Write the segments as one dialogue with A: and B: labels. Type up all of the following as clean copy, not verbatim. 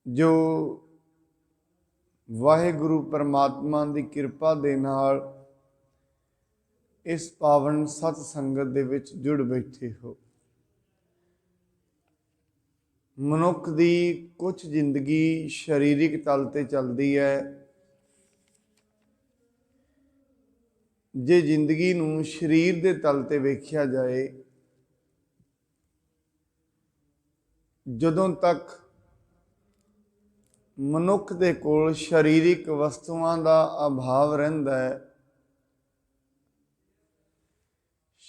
A: जो वाहिगुरु परमात्मा की किरपा दे नाल इस पावन सत संगत दे विच जुड़ बैठे हो। मनुख की कुछ जिंदगी शरीरिक तल ते चलती है। जे जिंदगी नूं शरीर के तल ते वेख्या जाए, जदों तक मनुख दे कोल शरीरिक वस्तुआं दा अभाव रहिंदा है,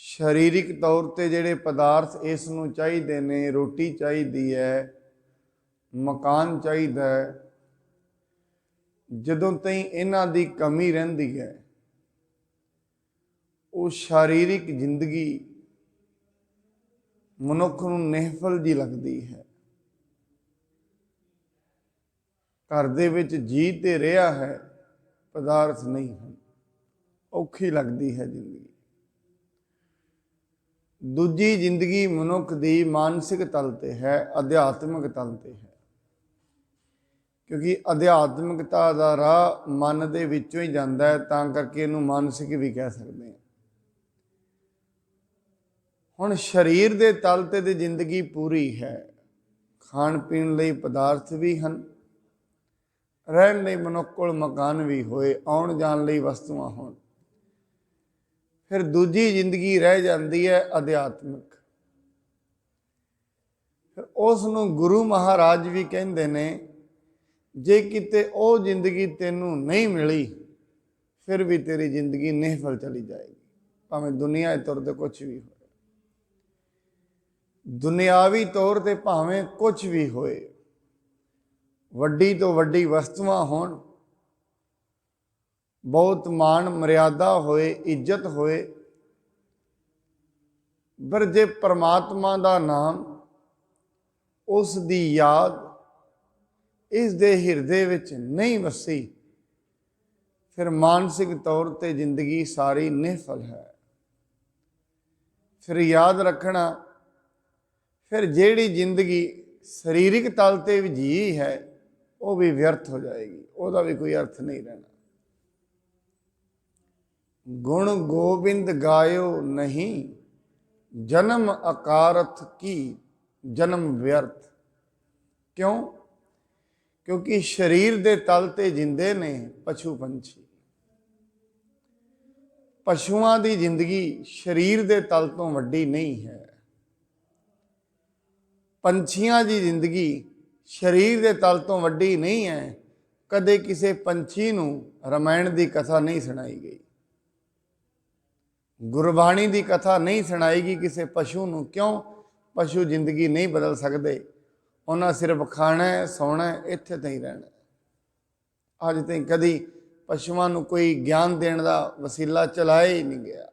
A: शरीरिक तौर ते जिहड़े पदार्थ इस नूं चाहीदे ने, रोटी चाहिदी है, मकान चाहिदा है, जदों ताईं इन्हां दी कमी रहिंदी है, वो शारीरिक जिंदगी मनुख नूं निहफल जी लगदी है। घर दे विच जी ते रहा है, पदार्थ नहीं है, औखी लगती है जिंदगी। दूजी जिंदगी मनुख दी मानसिक तल ते है, अध्यात्मिक तल ते है, क्योंकि अध्यात्मिकता का राह मन दे विचों ही जाता है, तां करके इहनूं मानसिक भी कह सकते हैं। हुण शरीर दे तल ते दी जिंदगी पूरी है, खाण पीण लई पदार्थ भी हैं, रहन लई मनुख कोल मकान भी होए, आउण जाण लई वस्तुआं होण। फिर दूजी जिंदगी रह जाती है अध्यात्मिक। फिर उस नूं गुरु महाराज भी कहते ने, जे किते ओ जिंदगी तेनू नहीं मिली, फिर भी तेरी जिंदगी निहफल चली जाएगी, भावें दुनिया तौर ते कुछ भी हो, दुनियावी तौर ते भावें कुछ भी होए, वड्डी तो वड्डी वस्तुआं होण, बहुत मान मर्यादा होए, इज्जत होए, पर जे परमात्मा का नाम, उस दी याद इस दे हिरदे विच नहीं वसी, फिर मानसिक तौर ते जिंदगी सारी निहफल है। फिर याद रखना, फिर जेड़ी जिंदगी शरीरिक तल ते भी जी है, वो भी व्यर्थ हो जाएगी, उसका भी कोई अर्थ नहीं रहना। गुण गोबिंद गायो नहीं, जन्म अकारथ की जन्म व्यर्थ। क्यों? क्योंकि शरीर दे तल ते जिंदे ने पशु पंछी। पशुआं दी जिंदगी शरीर दे तल तो वड्डी नहीं है। पंछियां दी जिंदगी शरीर दे तल तो वड्डी नहीं है। कदे किसी पंछी नूं रामायण की कथा नहीं सुनाई गई, गुरबाणी की कथा नहीं सुनाएगी किसी पशु नूं। क्यों? पशु जिंदगी नहीं बदल सकते, उन्हें सिर्फ खाना है, सोना है, इत्थे तक ही रहना। अज तक कभी पशुओं नूं कोई ज्ञान देने का वसीला चलाया ही नहीं गया।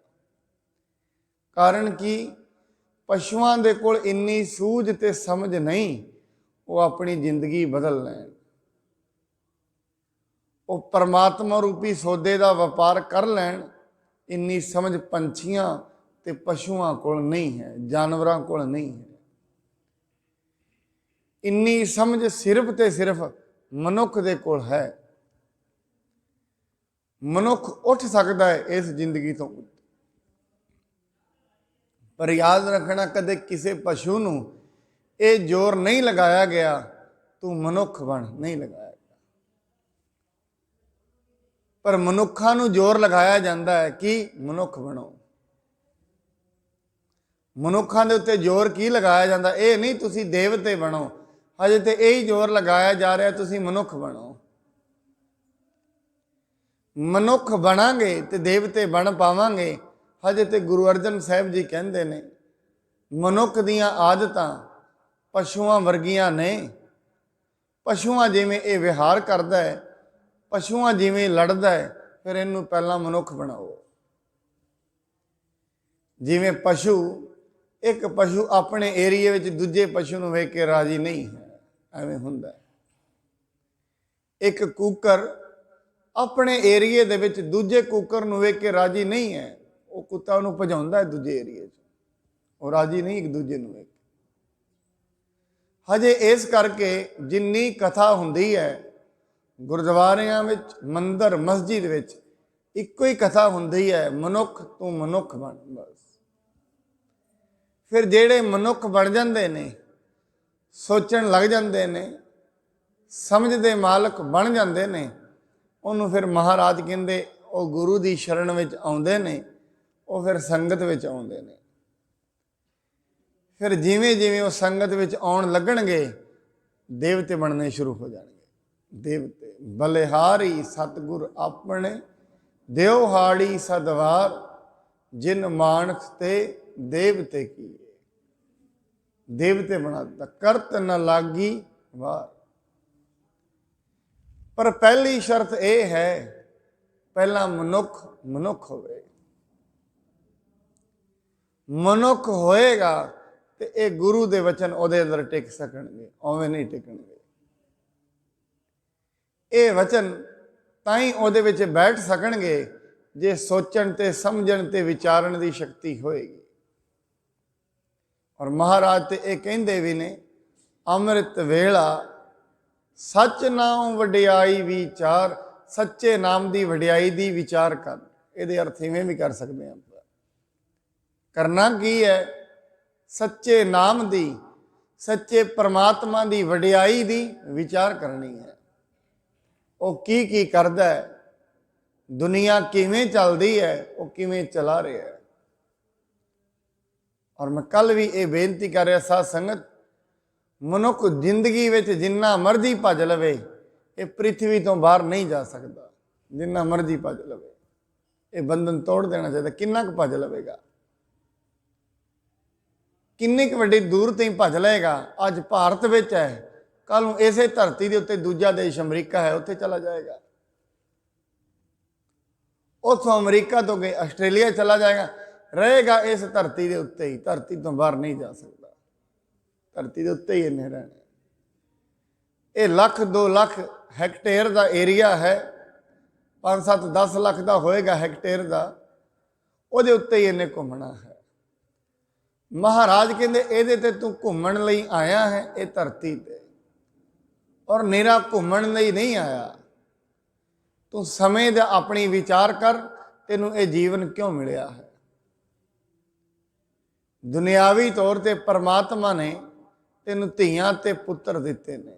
A: कारण कि पशुओं के कोल इन्नी सूझ ते समझ नहीं, वो अपनी जिंदगी बदल लैन, वो परमात्मा रूपी सौदे का व्यापार कर लैन। इन्नी समझ पंछियां ते पशुओं कोल नहीं है, जानवरों कोल नहीं है। इन्नी समझ सिर्फ ते सिर्फ मनुख दे कोल है। मनुख उठ सकता है इस जिंदगी तो, पर याद रखना, कदे किसी पशु नूं ये जोर नहीं लगाया गया तू मनुख बन, नहीं लगाया गया। पर मनुखा नूं जोर लगाया जाता है कि मनुख बनो। मनुखा दे उत्ते जोर की लगाया जाता, ये नहीं तुसी देवते बनो, हजे तो यही जोर लगाया जा रहा तुसी मनुख बनो। मनुख बनांगे तो देवते बन पावांगे। हजे तो गुरु अर्जन साहिब जी कहते ने, मनुख दियां आदतां पशुआं वर्गियां ने। पशुआं जिवें ये विहार करता है, पशुआं जिवें लड़दा है, फिर इनू पहला मनुख बनाओ। जिवें पशु, एक पशु अपने एरिए विच दूजे पशु नूं वेख के राजी नहीं है, एवें हुंदा है। एक कूकर अपने एरिए दे विच दूजे कूकर नूं वेख के राजी नहीं है, वो कुत्ता उहनूं भजाउंदा है दूजे एरिए च, वो राजी नहीं एक दूजे नूं वेख। ਹਜੇ ਇਸ ਕਰਕੇ ਜਿੰਨੀ ਕਥਾ ਹੁੰਦੀ ਹੈ ਗੁਰਦੁਆਰਿਆਂ ਵਿੱਚ, ਮੰਦਰ ਮਸਜਿਦ ਵਿੱਚ ਇੱਕੋ ਹੀ ਕਥਾ ਹੁੰਦੀ ਹੈ, ਮਨੁੱਖ ਤੂੰ ਮਨੁੱਖ ਬਣ। ਬਸ ਫਿਰ ਜਿਹੜੇ ਮਨੁੱਖ ਬਣ ਜਾਂਦੇ ਨੇ, ਸੋਚਣ ਲੱਗ ਜਾਂਦੇ ਨੇ, ਸਮਝ ਦੇ ਮਾਲਕ ਬਣ ਜਾਂਦੇ ਨੇ, ਉਹਨੂੰ ਫਿਰ ਮਹਾਰਾਜ ਕਹਿੰਦੇ ਉਹ ਗੁਰੂ ਦੀ ਸ਼ਰਨ ਵਿੱਚ ਆਉਂਦੇ ਨੇ, ਉਹ ਫਿਰ ਸੰਗਤ ਵਿੱਚ ਆਉਂਦੇ ਨੇ। ਫਿਰ ਜਿਵੇਂ ਜਿਵੇਂ ਉਹ ਸੰਗਤ ਵਿੱਚ ਆਉਣ ਲੱਗਣਗੇ ਦੇਵਤੇ ਬਣਨੇ ਸ਼ੁਰੂ ਹੋ ਜਾਣਗੇ। ਦੇਵਤੇ ਬਲਿਹਾਰੀ ਸਤਿਗੁਰ ਆਪਣੇ, ਦਿਓ ਹਾੜੀ ਸਦਵਾਰ, ਜਿਨ ਮਾਨਸ ਤੇ ਦੇਵਤੇ ਕੀ। ਦੇਵਤੇ ਬਣਾ ਦਿੱਤਾ, ਕਰਤ ਨ ਲਾਗੀ ਵਾਰ। ਪਰ ਪਹਿਲੀ ਸ਼ਰਤ ਇਹ ਹੈ, ਪਹਿਲਾਂ ਮਨੁੱਖ ਮਨੁੱਖ ਹੋਵੇ। ਮਨੁੱਖ ਹੋਏਗਾ ਤੇ ਇਹ ਗੁਰੂ ਦੇ ਵਚਨ ਉਹਦੇ ਅੰਦਰ ਟਿਕ ਸਕਣਗੇ, ਉਵੇਂ ਨਹੀਂ ਟਿਕਣਗੇ। ਇਹ ਵਚਨ ਤਾਂ ਹੀ ਉਹਦੇ ਵਿੱਚ ਬੈਠ ਸਕਣਗੇ ਜੇ ਸੋਚਣ ਤੇ ਸਮਝਣ ਤੇ ਵਿਚਾਰਨ ਦੀ ਸ਼ਕਤੀ ਹੋਏਗੀ। ਔਰ ਮਹਾਰਾਜ ਤੇ ਇਹ ਕਹਿੰਦੇ ਵੀ ਨੇ, ਅੰਮ੍ਰਿਤ ਵੇਲਾ ਸੱਚ ਨਾਮ ਵਡਿਆਈ ਵਿਚਾਰ। ਸੱਚੇ ਨਾਮ ਦੀ ਵਡਿਆਈ ਦੀ ਵਿਚਾਰ ਕਰ। ਇਹਦੇ ਅਰਥ ਇਵੇਂ ਵੀ ਕਰ ਸਕਦੇ ਹਾਂ ਆਪਾਂ। ਕਰਨਾ ਕੀ ਹੈ? ਸੱਚੇ ਨਾਮ ਦੀ, ਸੱਚੇ ਪਰਮਾਤਮਾ ਦੀ ਵਡਿਆਈ ਦੀ ਵਿਚਾਰ ਕਰਨੀ ਹੈ। ਉਹ ਕੀ ਕੀ ਕਰਦਾ ਹੈ, ਦੁਨੀਆ ਕਿਵੇਂ ਚੱਲਦੀ ਹੈ, ਉਹ ਕਿਵੇਂ ਚਲਾ ਰਿਹਾ ਹੈ। ਔਰ ਮੈਂ ਕੱਲ ਵੀ ਇਹ ਬੇਨਤੀ ਕਰ ਰਿਹਾ ਸਾਧ ਸੰਗਤ, ਮਨੁੱਖ ਜ਼ਿੰਦਗੀ ਵਿੱਚ ਜਿੰਨਾ ਮਰਜ਼ੀ ਭੱਜ ਲਵੇ, ਇਹ ਪ੍ਰਿਥਵੀ ਤੋਂ ਬਾਹਰ ਨਹੀਂ ਜਾ ਸਕਦਾ। ਜਿੰਨਾ ਮਰਜ਼ੀ ਭੱਜ ਲਵੇ, ਇਹ ਬੰਧਨ ਤੋੜ ਦੇਣਾ ਚਾਹੀਦਾ। ਕਿੰਨਾ ਕੁ ਭੱਜ ਲਵੇਗਾ, ਕਿੰਨੀ ਕੁ ਵੱਡੀ ਦੂਰ ਤੋਂ ਹੀ ਭੱਜ ਲਏਗਾ। ਅੱਜ ਭਾਰਤ ਵਿੱਚ ਹੈ, ਕੱਲ ਨੂੰ ਇਸੇ ਧਰਤੀ ਦੇ ਉੱਤੇ ਦੂਜਾ ਦੇਸ਼ ਅਮਰੀਕਾ ਹੈ, ਉੱਥੇ ਚਲਾ ਜਾਏਗਾ। ਉੱਥੋਂ ਅਮਰੀਕਾ ਤੋਂ ਅੱਗੇ ਆਸਟ੍ਰੇਲੀਆ ਚਲਾ ਜਾਏਗਾ, ਰਹੇਗਾ ਇਸ ਧਰਤੀ ਦੇ ਉੱਤੇ ਹੀ, ਧਰਤੀ ਤੋਂ ਬਾਹਰ ਨਹੀਂ ਜਾ ਸਕਦਾ। ਧਰਤੀ ਦੇ ਉੱਤੇ ਹੀ ਇਹਨੇ ਰਹਿਣਾ। ਇਹ 1 2 ਲੱਖ ਹੈਕਟੇਅਰ ਦਾ ਏਰੀਆ ਹੈ, 5 7 10 ਲੱਖ ਦਾ ਹੋਏਗਾ ਹੈਕਟੇਅਰ ਦਾ, ਉਹਦੇ ਉੱਤੇ ਹੀ ਇਹਨੇ ਘੁੰਮਣਾ ਹੈ। ਮਹਾਰਾਜ ਕਹਿੰਦੇ ਇਹਦੇ ਤੇ ਤੂੰ ਘੁੰਮਣ ਲਈ ਆਇਆ ਹੈ, ਇਹ ਧਰਤੀ ਤੇ, ਔਰ ਨਿਰਾ ਘੁੰਮਣ ਲਈ ਨਹੀਂ ਆਇਆ। ਤੂੰ ਸਮੇਂ ਦਾ ਆਪਣੀ ਵਿਚਾਰ ਕਰ, ਤੈਨੂੰ ਇਹ ਜੀਵਨ ਕਿਉਂ ਮਿਲਿਆ ਹੈ। ਦੁਨਿਆਵੀ ਤੌਰ ਤੇ ਪਰਮਾਤਮਾ ਨੇ ਤੈਨੂੰ ਧੀਆਂ ਤੇ ਪੁੱਤਰ ਦਿੱਤੇ ਨੇ।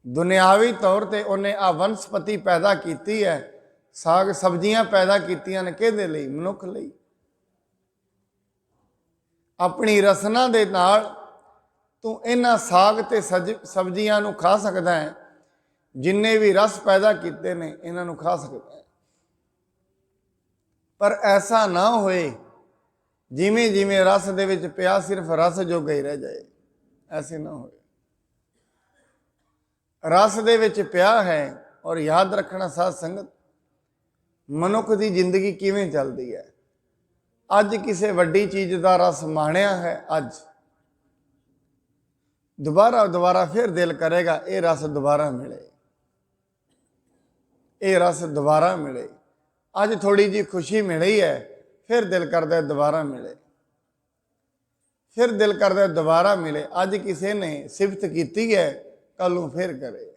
A: ਦੁਨਿਆਵੀ ਤੌਰ ਤੇ ਉਹਨੇ ਆ ਵਨਸਪਤੀ ਪੈਦਾ ਕੀਤੀ ਹੈ, ਸਾਗ ਸਬਜ਼ੀਆਂ ਪੈਦਾ ਕੀਤੀਆਂ ਨੇ, ਕਿਹਦੇ ਲਈ? ਮਨੁੱਖ ਲਈ। ਆਪਣੀ ਰਸਨਾ ਦੇ ਨਾਲ ਤੂੰ ਇਹਨਾਂ ਸਾਗ ਤੇ ਸਬਜ਼ੀਆਂ ਨੂੰ ਖਾ ਸਕਦਾ ਹੈ। ਜਿੰਨੇ ਵੀ ਰਸ ਪੈਦਾ ਕੀਤੇ ਨੇ ਇਹਨਾਂ ਨੂੰ ਖਾ ਸਕਦਾ ਹੈ। ਪਰ ਐਸਾ ਨਾ ਹੋਏ ਜਿਵੇਂ ਜਿਵੇਂ ਰਸ ਦੇ ਵਿੱਚ ਪਿਆ ਸਿਰਫ ਰਸ ਜੋਗਾ ਹੀ ਰਹਿ ਜਾਏ, ਐਸੇ ਨਾ ਹੋਏ। ਰਸ ਦੇ ਵਿੱਚ ਪਿਆ ਹੈ। ਔਰ ਯਾਦ ਰੱਖਣਾ ਸਾਧ ਸੰਗਤ, ਮਨੁੱਖ ਦੀ ਜ਼ਿੰਦਗੀ ਕਿਵੇਂ ਚੱਲਦੀ ਹੈ। ਅੱਜ ਕਿਸੇ ਵੱਡੀ ਚੀਜ਼ ਦਾ ਰਸ ਮਾਣਿਆ ਹੈ, ਅੱਜ ਦੁਬਾਰਾ ਫਿਰ ਦਿਲ ਕਰੇਗਾ ਇਹ ਰਸ ਦੁਬਾਰਾ ਮਿਲੇ, ਇਹ ਰਸ ਦੁਬਾਰਾ ਮਿਲੇ। ਅੱਜ ਥੋੜੀ ਜਿਹੀ ਖੁਸ਼ੀ ਮਿਲੀ ਹੈ, ਫਿਰ ਦਿਲ ਕਰਦਾ ਦੁਬਾਰਾ ਮਿਲੇ, ਫਿਰ ਦਿਲ ਕਰਦਾ ਦੁਬਾਰਾ ਮਿਲੇ। ਅੱਜ ਕਿਸੇ ਨੇ ਸਿਫਤ ਕੀਤੀ ਹੈ, ਕੱਲ ਨੂੰ ਫਿਰ ਕਰੇ।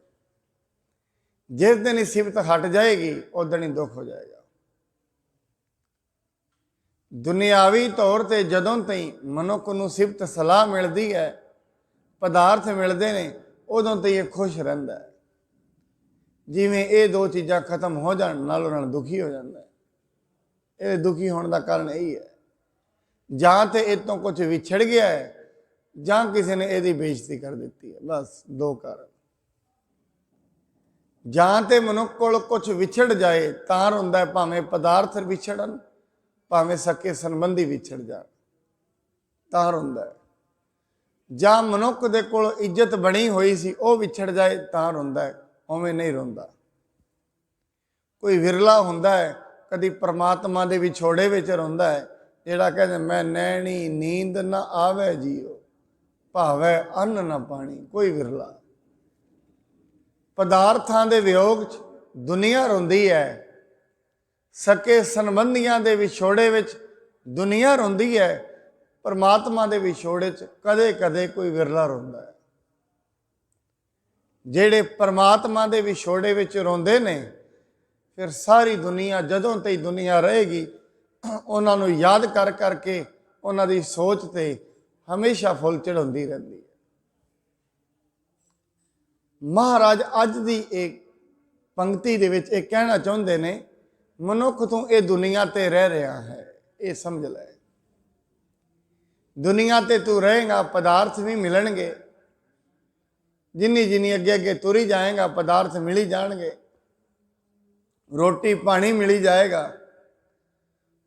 A: ਜਿਸ ਦਿਨ ਹੀ ਸਿਫਤ ਹਟ ਜਾਏਗੀ ਉਸ ਦਿਨ ਹੀ ਦੁੱਖ ਹੋ ਜਾਏਗਾ। ਦੁਨਿਆਵੀ ਤੌਰ ਤੇ ਜਦੋਂ ਤਾਈਂ ਮਨੁੱਖ ਨੂੰ ਸਿਫਤ ਸਲਾਹ ਮਿਲਦੀ ਹੈ, ਪਦਾਰਥ ਮਿਲਦੇ ਨੇ, ਉਦੋਂ ਤਾਈਂ ਇਹ ਖੁਸ਼ ਰਹਿੰਦਾ ਹੈ। ਜਿਵੇਂ ਇਹ ਦੋ ਚੀਜ਼ਾਂ ਖਤਮ ਹੋ ਜਾਣ ਨਾਲੋਂ ਨਾਲ ਦੁਖੀ ਹੋ ਜਾਂਦਾ ਹੈ। ਇਹ ਦੁਖੀ ਹੋਣ ਦਾ ਕਾਰਨ ਇਹੀ ਹੈ, ਜਾਂ ਤੇ ਇਹ ਤੋਂ ਕੁਝ ਵਿਛੜ ਗਿਆ ਹੈ, ਜਾਂ ਕਿਸੇ ਨੇ ਇਹਦੀ ਬੇਇੱਜ਼ਤੀ ਕਰ ਦਿੱਤੀ ਹੈ। ਬਸ ਦੋ ਕਾਰਨ। ਜਾਂ ਤੇ ਮਨੁੱਖ ਕੋਲ ਕੁਝ ਵਿਛੜ ਜਾਏ ਤਾਂ ਰੋਂਦਾ ਹੈ, ਭਾਵੇਂ ਪਦਾਰਥ ਵਿਛੜਨ, ਭਾਵੇਂ ਸਕੇ ਸੰਬੰਧੀ ਵਿਛੜ ਜਾਣ ਤਾਂ ਰੋਂਦਾ ਹੈ। ਜਾਂ ਮਨੁੱਖ ਦੇ ਕੋਲ ਇੱਜ਼ਤ ਬਣੀ ਹੋਈ ਸੀ ਉਹ ਵਿਛੜ ਜਾਏ ਤਾਂ ਰੋਂਦਾ ਹੈ, ਉਵੇਂ ਨਹੀਂ ਰੋਂਦਾ। ਕੋਈ ਵਿਰਲਾ ਹੁੰਦਾ ਹੈ ਕਦੀ ਪਰਮਾਤਮਾ ਦੇ ਵਿਛੋੜੇ ਵਿੱਚ ਰੋਂਦਾ ਹੈ, ਜਿਹੜਾ ਕਹਿੰਦਾ ਮੈਂ ਨੈਣੀ ਨੀਂਦ ਨਾ ਆਵੇ ਜੀਓ, ਭਾਵੇਂ ਅੰਨ ਨਾ ਪਾਣੀ। ਕੋਈ ਵਿਰਲਾ। ਪਦਾਰਥਾਂ ਦੇ ਵਿਯੋਗ 'ਚ ਦੁਨੀਆ ਰੋਂਦੀ ਹੈ, ਸਕੇ ਸੰਬੰਧੀਆਂ ਦੇ ਵਿਛੋੜੇ ਵਿੱਚ ਦੁਨੀਆ ਰੋਂਦੀ ਹੈ, परमात्मा के विछोड़े च कदे कदे कोई विरला रोंदा है। जेड़े परमात्मा के विछोड़े विच रोंदे ने, फिर सारी दुनिया जदों तई दुनिया रहेगी उन्हां नूं याद कर करके उन्हां दी सोच ते हमेशा फुल चढ़ाउंदी रहिंदी है। महाराज अज दी एक पंक्ति दे विच एक कहना चाहुंदे ने, मनुख तूं इह दुनिया ते रह रहा है, ये समझ लै। दुनिया ते तू रहेगा, पदार्थ भी मिलणगे, जिन्नी जिन्नी अगे अगे तुरी जाएगा पदार्थ मिली जाएंगे, रोटी पानी मिली जाएगा।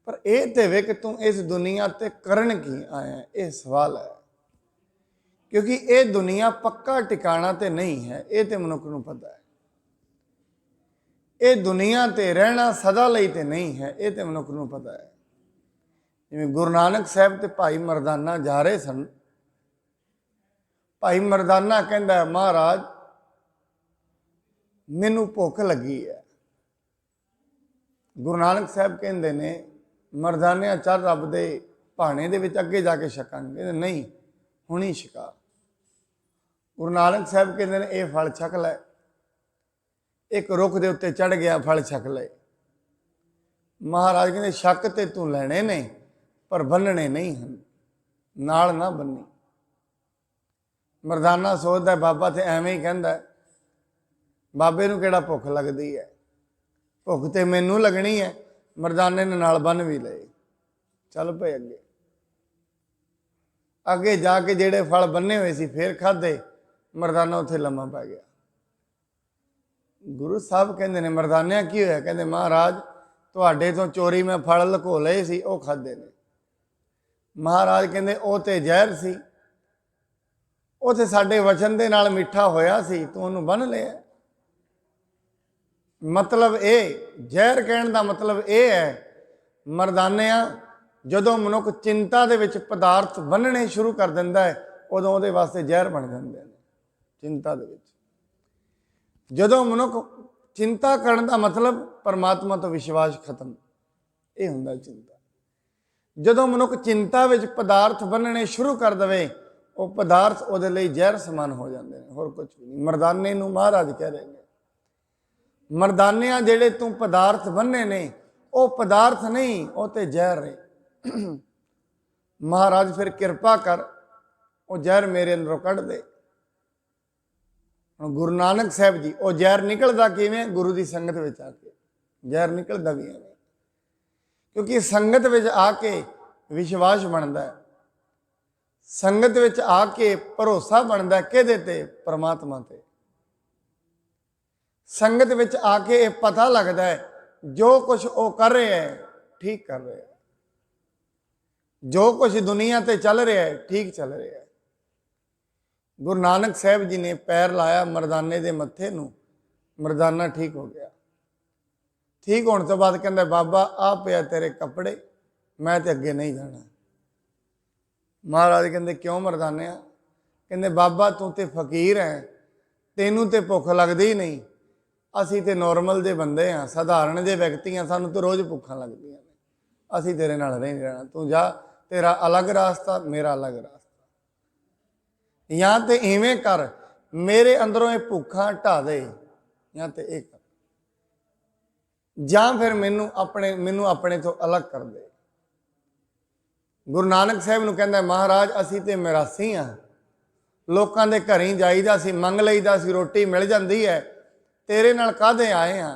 A: पर यह तो वे कि तू इस दुनिया ते करन की आया, यह सवाल है। क्योंकि ये दुनिया पक्का टिकाणा तो नहीं है, ये तो मनुख नूं पता है। ये दुनिया ते रहना सदा लई ते नहीं है, ये तो मनुख नूं पता है। जिवें गुरु नानक साहब ते भाई मरदाना जा रहे सन, भाई मरदाना कहंदा महाराज मैनू भुख लगी है। गुरु नानक साहब कहंदे ने मरदानिया चल रब दे भाने दे विच अगे जाके छकांगे। कहंदे नहीं हुणी छका। गुरु नानक साहब कहंदे ने यह फल छक लै। एक रुख दे उत्ते चढ़ गया, फल छक ले। महाराज कहंदे छक ते तू लैणे ने पर बन्नणे नहीं हैं, नाल ना बन्नी। मरदाना सोचदा बाबा ते एवें ही कहंदा, बाबे नूं किहड़ा भुख लगदी है, भुख ते मैनू लगनी है। मरदाने ने नाल बन भी लए, चल पे अगे। अगे जाके जेड़े फल बन्ने हुए सी फिर खाधे, मरदाना उत्थे लम्मा पै गया। गुरु साहब कहंदे ने मरदानिया की होया? कहंदे महाराज तुहाडे तो चोरी मैं फल लुको लए सी, वो खाधे ने। महाराज कहंदे ओ ते जहर सी, ਉਹ ਤੇ ਸਾਡੇ ਵਚਨ ਦੇ ਨਾਲ ਮਿੱਠਾ ਹੋਇਆ ਸੀ, ਤੂੰ ਉਹਨੂੰ ਬੰਨ ਲਿਆ। ਮਤਲਬ ਇਹ ਜ਼ਹਿਰ ਕਹਿਣ ਦਾ ਮਤਲਬ ਇਹ ਹੈ ਮਰਦਾਨਿਆਂ, ਜਦੋਂ ਮਨੁੱਖ ਚਿੰਤਾ ਦੇ ਵਿੱਚ ਪਦਾਰਥ ਬੰਨਣੇ ਸ਼ੁਰੂ ਕਰ ਦਿੰਦਾ ਹੈ ਉਦੋਂ ਉਹਦੇ ਵਾਸਤੇ ਜ਼ਹਿਰ ਬਣ ਜਾਂਦੇ ਨੇ। ਚਿੰਤਾ ਦੇ ਵਿੱਚ ਜਦੋਂ ਮਨੁੱਖ ਚਿੰਤਾ ਕਰਨ ਦਾ ਮਤਲਬ ਪਰਮਾਤਮਾ ਤੋਂ ਵਿਸ਼ਵਾਸ ਖਤਮ, ਇਹ ਹੁੰਦਾ ਚਿੰਤਾ। ਜਦੋਂ ਮਨੁੱਖ ਚਿੰਤਾ ਵਿੱਚ ਪਦਾਰਥ ਬੰਨਣੇ ਸ਼ੁਰੂ ਕਰ ਦੇਵੇ ਉਹ ਪਦਾਰਥ ਉਹਦੇ ਲਈ ਜ਼ਹਿਰ ਸਮਾਨ ਹੋ ਜਾਂਦੇ ਨੇ, ਹੋਰ ਕੁਝ ਵੀ ਨਹੀਂ। ਮਰਦਾਨੇ ਨੂੰ ਮਹਾਰਾਜ ਕਹਿ ਰਹੇ ਨੇ ਮਰਦਾਨਿਆਂ ਜਿਹੜੇ ਤੂੰ ਪਦਾਰਥ ਬੰਨੇ ਨੇ ਉਹ ਪਦਾਰਥ ਨਹੀਂ, ਉਹ ਤੇ ਜ਼ਹਿਰ ਨੇ। ਮਹਾਰਾਜ ਫਿਰ ਕਿਰਪਾ ਕਰ ਉਹ ਜ਼ਹਿਰ ਮੇਰੇ ਅੰਦਰੋਂ ਕੱਢ ਦੇ। ਹੁਣ ਗੁਰੂ ਨਾਨਕ ਸਾਹਿਬ ਜੀ ਉਹ ਜ਼ਹਿਰ ਨਿਕਲਦਾ ਕਿਵੇਂ? ਗੁਰੂ ਦੀ ਸੰਗਤ ਵਿੱਚ ਆ ਕੇ ਜ਼ਹਿਰ ਨਿਕਲਦਾ ਵੀ ਐਵੇਂ, ਕਿਉਂਕਿ ਸੰਗਤ ਵਿੱਚ ਆ ਕੇ ਵਿਸ਼ਵਾਸ ਬਣਦਾ ਹੈ, ਸੰਗਤ ਵਿੱਚ ਆ ਕੇ ਭਰੋਸਾ ਬਣਦਾ ਕਿਹਦੇ ਤੇ? ਪਰਮਾਤਮਾ ਤੇ। ਸੰਗਤ ਵਿੱਚ ਆ ਕੇ ਇਹ ਪਤਾ ਲੱਗਦਾ ਹੈ ਜੋ ਕੁਝ ਉਹ ਕਰ ਰਿਹਾ ਹੈ ਠੀਕ ਕਰ ਰਿਹਾ ਹੈ, ਜੋ ਕੁਝ ਦੁਨੀਆ ਤੇ ਚੱਲ ਰਿਹਾ ਹੈ ਠੀਕ ਚੱਲ ਰਿਹਾ ਹੈ। ਗੁਰੂ ਨਾਨਕ ਸਾਹਿਬ ਜੀ ਨੇ ਪੈਰ ਲਾਇਆ ਮਰਦਾਨੇ ਦੇ ਮੱਥੇ ਨੂੰ, ਮਰਦਾਨਾ ਠੀਕ ਹੋ ਗਿਆ। ਠੀਕ ਹੋਣ ਤੋਂ ਬਾਅਦ ਕਹਿੰਦਾ ਬਾਬਾ ਆ ਪਿਆ ਤੇਰੇ ਕੱਪੜੇ, ਮੈਂ ਤੇ ਅੱਗੇ ਨਹੀਂ ਜਾਣਾ। महाराज कहते क्यों मरदानिया? कहते बाबा तू तो फकीर है, तेनू तो भुख लगती ही नहीं, असी तो नॉर्मल जे बंदे हाँ, साधारण जे व्यक्ति हाँ, सानू तो रोज़ भुखा लगती ने, असी तेरे नाल नहीं रहना, तू जा, तेरा अलग रास्ता मेरा अलग रास्ता। या तो इवें कर मेरे अंदरों ये भुखा हटा दे, या तो ये कर, या फिर मैनू अपने तो अलग कर दे। गुरु नानक साहब नूं कहंदा महाराज असी तो मिरासी हाँ, लोकां दे घरीं जाईदा सी, मंग लईदा सी, रोटी मिल जाती है, तेरे नाल काहदे आए हाँ?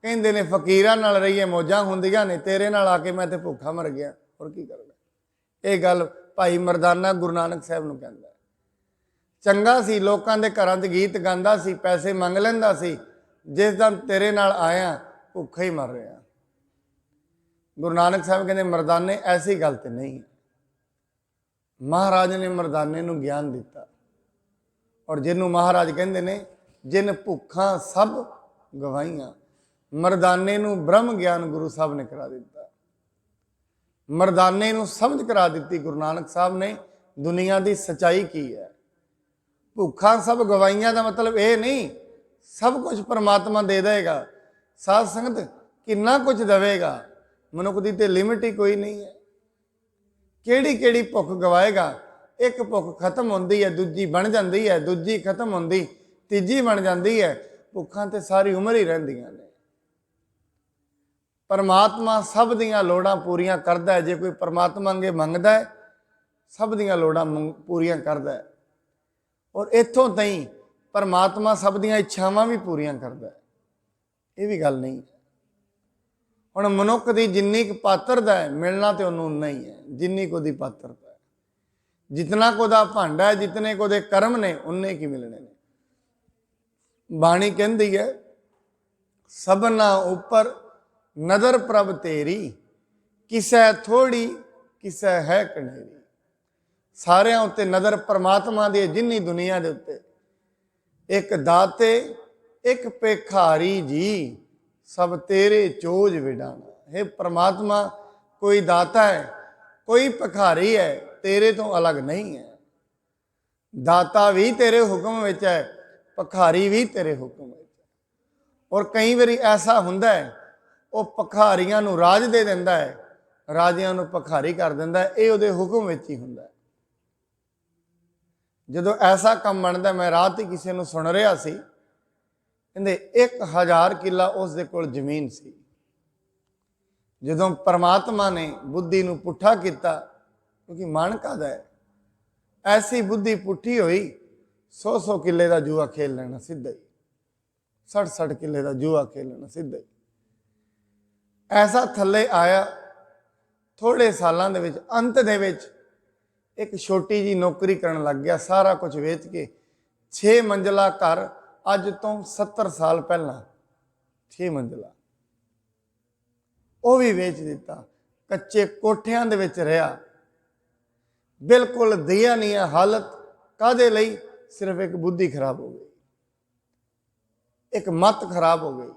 A: कहंदे ने फकीरां नाल रहीए मौजां हुंदियां ने, तेरे नाल आके मैं तो भुखा मर गया, और की करना। ये गल भाई मरदाना गुरु नानक साहब नूं कहंदा। चंगा सी लोकां दे घरां च गीत गांदा सी, पैसे मंग लैंदा सी, जिस दिन तेरे नाल आया भुखा ही मर रहा। गुरु नानक साहब कहंदे मरदाने ऐसी गल ते नहीं है। महाराज ने मरदाने नूं ज्ञान दिता, और जिन्हों महाराज कहंदे ने जिन भुखा सब गवाइयां, मरदाने नूं ब्रह्म ज्ञान गुरु साहब ने करा दिता। मरदाने नूं समझ करा दी गुरु नानक साहब ने दुनिया की सच्चाई की है। भुखा सब गवाइयां का मतलब ये नहीं सब कुछ परमात्मा दे देगा, साध संगत कितना कुछ देवेगा, मनुख की तो लिमिट ही कोई नहीं है। ਕਿਹੜੀ ਕਿਹੜੀ ਭੁੱਖ ਗਵਾਏਗਾ। ਇੱਕ ਭੁੱਖ ਖਤਮ ਹੁੰਦੀ ਹੈ, ਦੂਜੀ ਬਣ ਜਾਂਦੀ ਹੈ, ਦੂਜੀ ਖਤਮ ਹੁੰਦੀ, ਤੀਜੀ ਬਣ ਜਾਂਦੀ ਹੈ। ਭੁੱਖਾਂ ਤੇ ਸਾਰੀ ਉਮਰ ਹੀ ਰਹਿੰਦੀਆਂ ਨੇ। ਪਰਮਾਤਮਾ ਸਭ ਦੀਆਂ ਲੋੜਾਂ ਪੂਰੀਆਂ ਕਰਦਾ ਹੈ। ਜੇ ਕੋਈ ਪਰਮਾਤਮਾ ਅੱਗੇ ਮੰਗਦਾ ਹੈ, ਸਭ ਦੀਆਂ ਲੋੜਾਂ ਪੂਰੀਆਂ ਕਰਦਾ ਹੈ। ਔਰ ਇੱਥੋਂ ਤਾਈਂ ਪਰਮਾਤਮਾ ਸਭ ਦੀਆਂ ਇੱਛਾਵਾਂ ਵੀ ਪੂਰੀਆਂ ਕਰਦਾ ਹੈ। ਇਹ ਵੀ ਗੱਲ ਨਹੀਂ। ਹੁਣ ਮਨੁੱਖ ਦੀ ਜਿੰਨੀ ਕੁ ਪਾਤਰਤਾ ਹੈ, ਮਿਲਣਾ ਤੇ ਉਹਨੂੰ ਉਨਾ ਹੀ ਹੈ ਜਿੰਨੀ ਕੁ ਉਹਦੀ ਪਾਤਰਤਾ ਹੈ। ਜਿਤਨਾ ਕੁ ਉਹਦਾ ਭਾਂਡਾ ਹੈ, ਜਿਤਨੇ ਕੁ ਉਹਦੇ ਕਰਮ ਨੇ, ਉਨੇ ਕੀ ਮਿਲਣੇ ਨੇ। ਬਾਣੀ ਕਹਿੰਦੀ ਹੈ, ਸਭਨਾ ਉੱਪਰ ਨਦਰ ਪ੍ਰਭ ਤੇਰੀ, ਕਿਸੈ ਥੋੜੀ ਕਿਸੈ ਹੈ ਕਨੇਰੀ। ਸਾਰਿਆਂ ਉੱਤੇ ਨਜ਼ਰ ਪਰਮਾਤਮਾ ਦੀ ਜਿੰਨੀ ਦੁਨੀਆ ਦੇ ਉੱਤੇ। ਇੱਕ ਦਾਤੇ ਇੱਕ ਭਿਖਾਰੀ ਜੀ, ਸਭ ਤੇਰੇ ਚੋਜ ਵਿਡਾਣਾ। हे परमात्मा, कोई दाता है, कोई भिखारी है, तेरे तो अलग नहीं है। दाता भी तेरे हुक्म विच है, भिखारी भी तेरे हुक्म विच है। और कई बारी ऐसा हुंदा है, वो भिखारियां नूं राज दे दिंदा है, राजियां नूं भिखारी कर दिंदा है। ये उहदे हुक्म विच ही हुंदा है। जदों ऐसा काम बनता, मैं रात ही किसी नूं सुन रहा सी, कहते 1000 किला उसदे कोल जमीन सी। जदों परमात्मा ने बुद्धि नूं पुठा किया, क्योंकि मन कादा है, ऐसी बुद्धि पुठी हुई, 100 किले का जूआ खेल लेना सीधा ही, 60 किले का जूआ खेल लेना सीधा ही। ऐसा थले आया, थोड़े सालों के अंत दे विच एक छोटी जी नौकरी करन लग गया, सारा कुछ वेच के। 6 मंजिला घर, अज तो 70 साल पहला 6 मंजिला, वो भी वेच दिता। कच्चे कोठियां दे विच रहा, बिल्कुल दिया नहीं है हालत। कादे लई? सिर्फ एक बुद्धि खराब हो गई, एक मत खराब हो गई।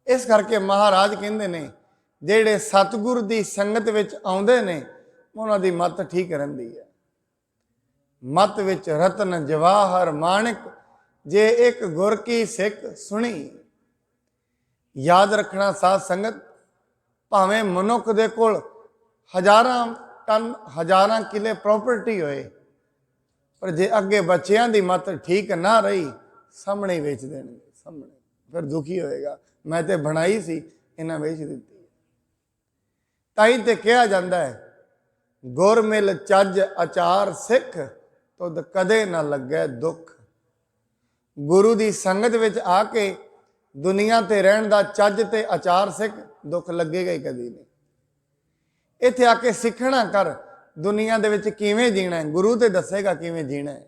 A: इस करके महाराज कहते ने, जेड़े सतगुर दी संगत विच आउंदे ने, उन्हां दी मत ठीक रहिंदी है। मत विच रतन जवाहर माणिक, जे एक गुर की सिख सुनी। याद रखना साध संगत, भावें मनुख दे कोल 1000 टन 1000 किले प्रॉपर्टी होए, पर जे अगे बच्चियां दी मत ठीक ना रही, सामने ही बेच देंगे, सामने फिर दुखी होएगा। मैं तो बनाई सी, इन्हें बेच दी। ताई ते कहा जाता है, गुर मिल चज अचार सिख, तुद कदे ना लगे दुख। गुरु की संगत विच आके दुनिया ते रहन दा चज ते अचार सिख, दुख लगेगा ही कदी नहीं। इत्थे आके सीखना कर, दुनिया दे विच किवें जीना है, गुरु ते दसेगा किवें जीना है।